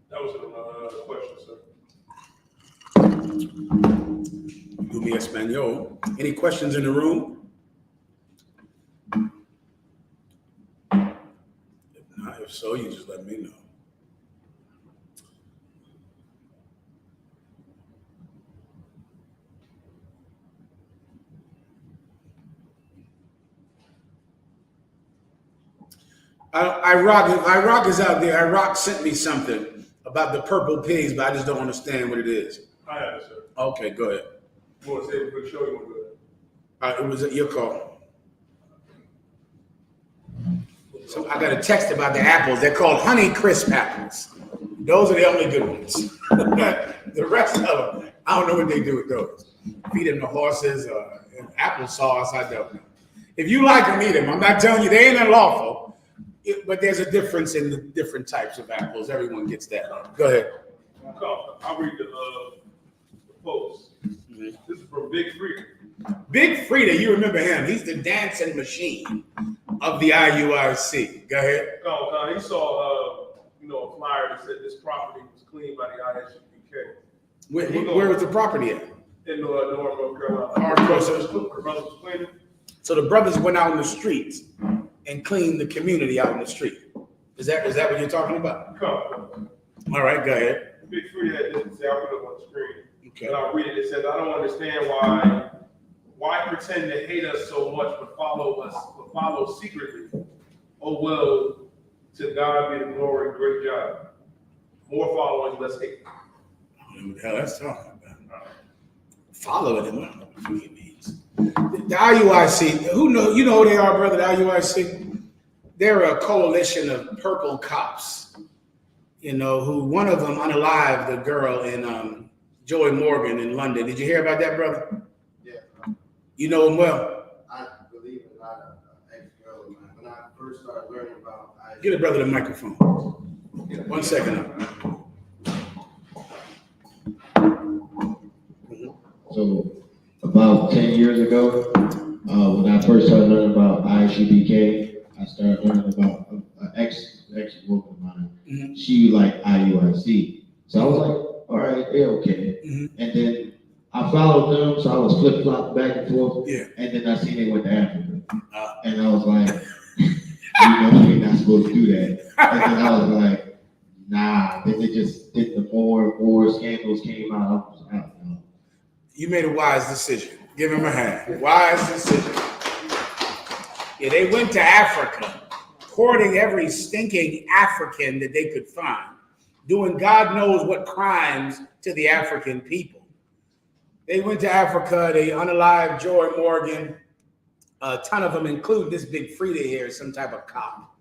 That was a question, sir. Do me Espanol. Any questions in the room? If so, you just let me know. Iraq is out there. Iraq sent me something about the purple pigs, but I just don't understand what it is. I have it, sir. Okay, go ahead. You want to say a quick show? You want to do it? It was your call. So I got a text about the apples. They're called Honey Crisp apples. Those are the only good ones. The rest of them, I don't know what they do with those. Feed them to horses or applesauce, I don't know. If you like them, eat them. I'm not telling you they ain't unlawful, but there's a difference in the different types of apples. Everyone gets that. Go ahead. I'll read the post. Mm-hmm. This is from Big Frida. Big Frida, you remember him. He's the dancing machine of the IUIC. Go ahead. He saw a flyer that said this property was cleaned by the I.S.U.P.K. Where was the property at? In North Carolina. Hardcore. The brothers was cleaning. So the brothers went out in the streets and cleaned the community out in the street. Is that what you're talking about? Come. All right, go ahead. Big Frida didn't say, I'll put it up on the screen. Okay. And I'll read it. It says, I don't understand Why pretend to hate us so much but follow secretly? Oh well, to God be the glory, great job. More following, less hate. I don't know what the hell that's talking about. Following him, I don't know what he means. The IUIC, you know who they are, brother, the IUIC? They're a coalition of purple cops, who one of them unalived a girl in Joy Morgan in London. Did you hear about that, brother? Yeah. You know him well? I believe it or not, an ex-girl of mine. When I first started learning about I.S.U.P.K. Give the brother the microphone. 1 second. So about 10 years ago, when I first started learning about I.S.U.P.K, I started learning about an ex-woman of mine. Mhm. She liked IUIC. So I was like, all right, they're okay. Mhm. And then I followed them, so I was flip-flopping back and forth. Yeah. And then I seen they went to Africa. And I was like, you're not supposed to do that. And then I was like, nah. Then they just did the more scandals came out. I don't know. You made a wise decision. Give him a hand. Wise decision. Yeah, they went to Africa, courting every stinking African that they could find, doing God knows what crimes to the African people. They went to Africa, they unalived Joy Morgan, a ton of them, including this Big Frida here, some type of cop.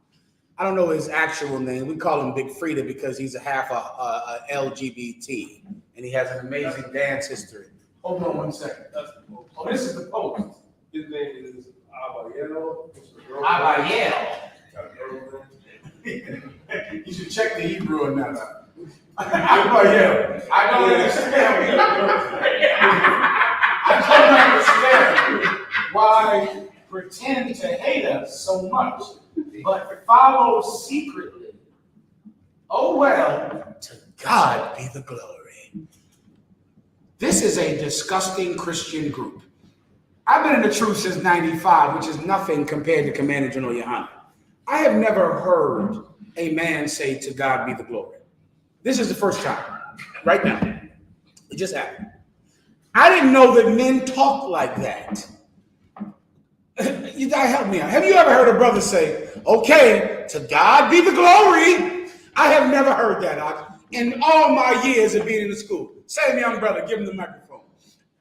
I don't know his actual name. We call him Big Frida because he's a half a LGBT, and he has an amazing dance history. Hold on 1 second. Oh, this is the post. His name is Abayel. Abayel. You should check the Hebrew on that. Abayel. I don't understand. I don't understand why pretend to hate us so much, but follow secretly. Oh well, to God be the glory. This is a disgusting Christian group. I've been in the truth since 95, which is nothing compared to Commander General Yohanna. I have never heard a man say, to God be the glory. This is the first time, right now. It just happened. I didn't know that men talk like that. You gotta help me out. Have you ever heard a brother say, okay, to God be the glory? I have never heard that in all my years of being in the school. Same young brother, give him the microphone.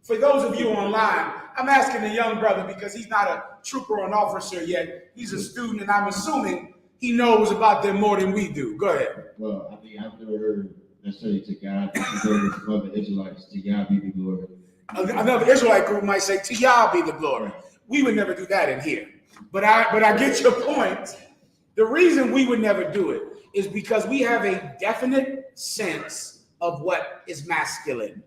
For those of you online, I'm asking the young brother because he's not a trooper or an officer yet. He's a student, and I'm assuming he knows about them more than we do. Go ahead. Well, I mean, I've never heard necessarily to God be the glory from other Israelites. To God be the glory. Another Israelite group might say, to Yah be the glory. We would never do that in here. But I get your point. The reason we would never do it is because we have a definite sense of what is masculine.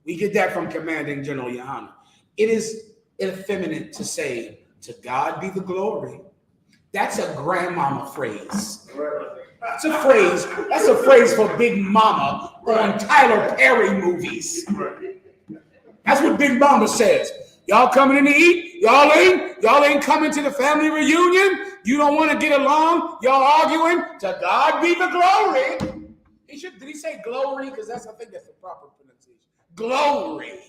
We get that from Commanding General Yohanna. It is effeminate to say, to God be the glory. That's a grandmama phrase. That's a phrase for Big Mama on Tyler Perry movies. That's what Big Mama says. Y'all coming in to eat? Y'all ain't coming to the family reunion? You don't want to get along? Y'all arguing? To God be the glory. Did he say glory? Because I think that's the proper pronunciation. Glory.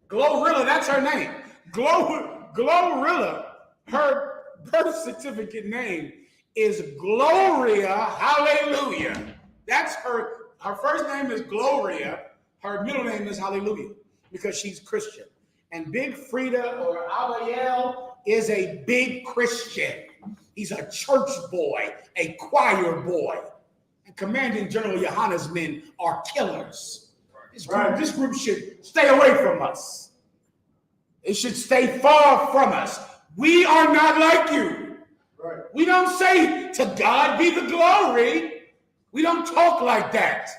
Glorilla, that's her name. Glorilla, her birth certificate name is Gloria Hallelujah. That's her first name is Gloria. Her middle name is Hallelujah because she's Christian. And Big Frida or Abayel is a big Christian. He's a church boy, a choir boy. And Commanding General Yohanna's men are killers. This group should stay away from us. It should stay far from us. We are not like you. Right. We don't say, to God be the glory. We don't talk like that.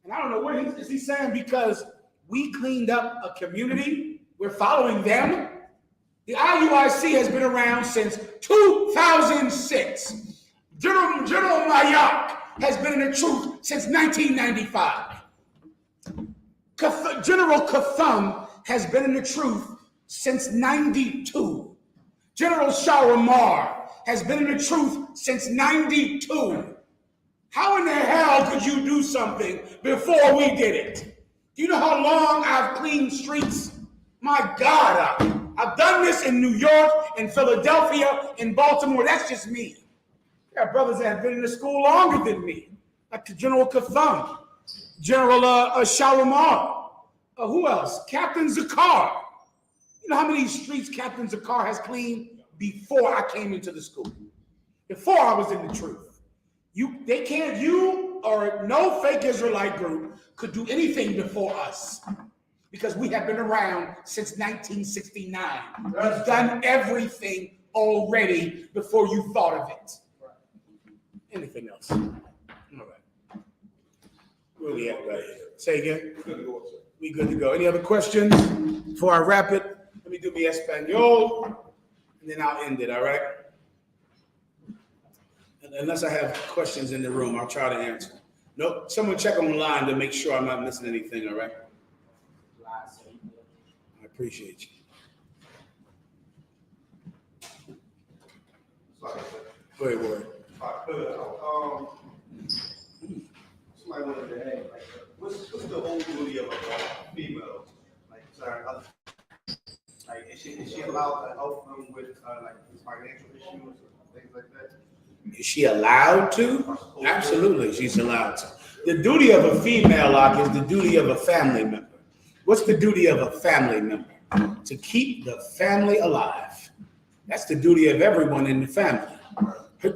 And I don't know what is he saying, because we cleaned up a community. We're following them. The IUIC has been around since 2006. General Mahayaman has been in the truth since 1995. General Katham has been in the truth since 92. General Sharamar has been in the truth since 92. How in the hell could you do something before we did it? Do you know how long I've cleaned streets? My God, I've done this in New York, in Philadelphia, in Baltimore. That's just me. There are brothers that have been in the school longer than me, like General Katham, General Shalimar. Who else? Captain Zakar. You know how many streets Captain Zakar has cleaned before I came into the school? Before I was in the truth. You or no fake Israelite group could do anything before us because we have been around since 1969. We've done everything already before you thought of it. Anything else? All right. Where we at right here? Say again? We good to go. Any other questions before I wrap it? Let me do my Espanol, and then I'll end it, all right? Unless I have questions in the room, I'll try to answer. Nope. Someone check online to make sure I'm not missing anything, all right? I appreciate you. Go ahead, Ward. Somebody wanted to ask, like, what's the whole duty of a female? Like, is she allowed to help them with like financial issues or things like that? Is she allowed to? Absolutely, she's allowed to. The duty of a female, is the duty of a family member. What's the duty of a family member? To keep the family alive. That's the duty of everyone in the family.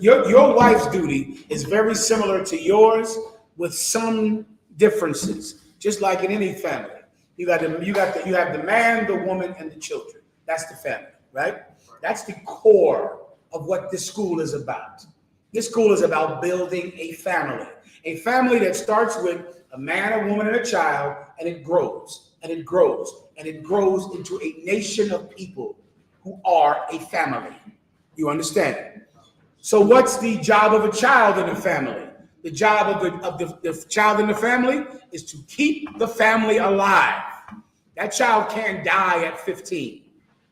Your wife's duty is very similar to yours with some differences, just like in any family. You have the man, the woman, and the children. That's the family, right? That's the core of what this school is about. This school is about building a family that starts with a man, a woman, and a child, and it grows, and it grows, and it grows into a nation of people who are a family. You understand? So what's the job of a child in a family? The job of the child in the family is to keep the family alive. That child can't die at 15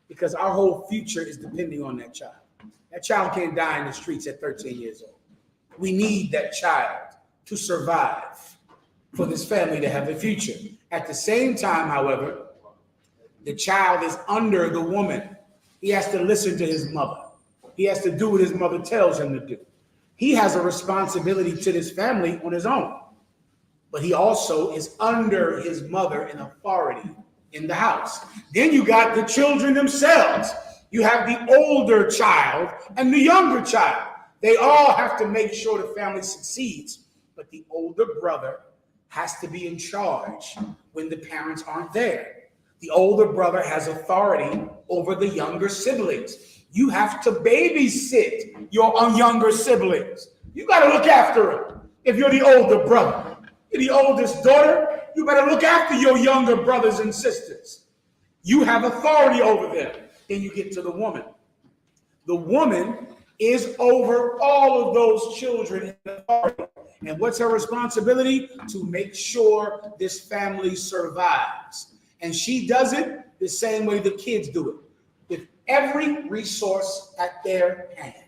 because our whole future is depending on that child. That child can't die in the streets at 13 years old. We need that child to survive for this family to have a future. At the same time, however, the child is under the woman. He has to listen to his mother. He has to do what his mother tells him to do. He has a responsibility to this family on his own, but he also is under his mother in authority in the house. Then you got the children themselves. You have the older child and the younger child. They all have to make sure the family succeeds, but the older brother has to be in charge when the parents aren't there. The older brother has authority over the younger siblings. You have to babysit your younger siblings. You got to look after them. If you're the older brother, you're the oldest daughter, you better look after your younger brothers and sisters. You have authority over them. Then you get to the woman. The woman is over all of those children in authority. And what's her responsibility? To make sure this family survives. And she does it the same way the kids do it. With every resource at their hand.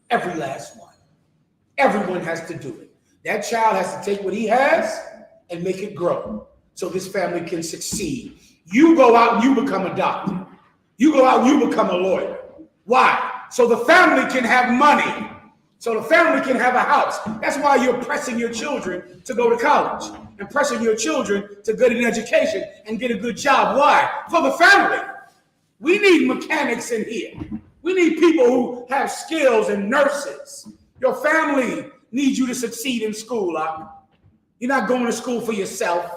Every last one. Everyone has to do it. That child has to take what he has and make it grow so this family can succeed. You go out and you become a doctor. You go out and you become a lawyer. Why? So the family can have money. So the family can have a house. That's why you're pressing your children to go to college and pressing your children to get an education and get a good job. Why? For the family. We need mechanics in here. We need people who have skills and nurses. Your family needs you to succeed in school. You're not going to school for yourself.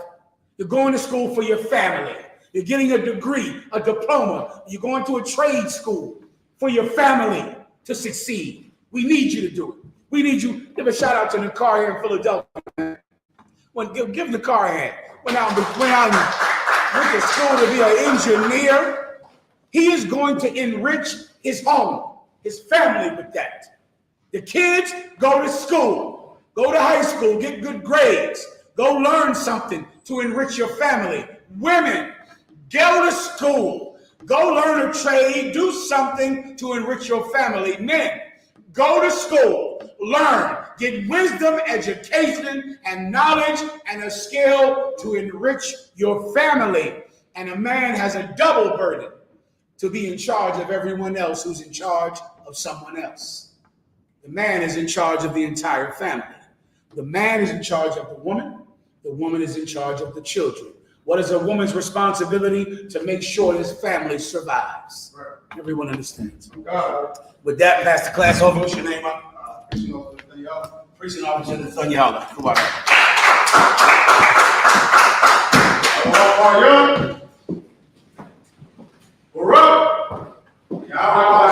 You're going to school for your family. You're getting a degree, a diploma. You're going to a trade school for your family to succeed. We need you to do it. We need you. Give a shout out to Nakar here in Philadelphia. Give Nakar a hand. Went out and went to school to be an engineer. He is going to enrich his home, his family with that. The kids go to school, go to high school, get good grades, go learn something to enrich your family. Women, go to school, go learn a trade, do something to enrich your family. Men, Go to school, learn, get wisdom, education, and knowledge, and a skill to enrich your family. And a man has a double burden to be in charge of everyone else who's in charge of someone else. The man is in charge of the entire family. The man is in charge of the woman is in charge of the children. What is a woman's responsibility? To make sure his family survives. Everyone understands. With that, pass the class over. What's your name? Precinct Officer Nathaniel. Come on. We're up. Y'all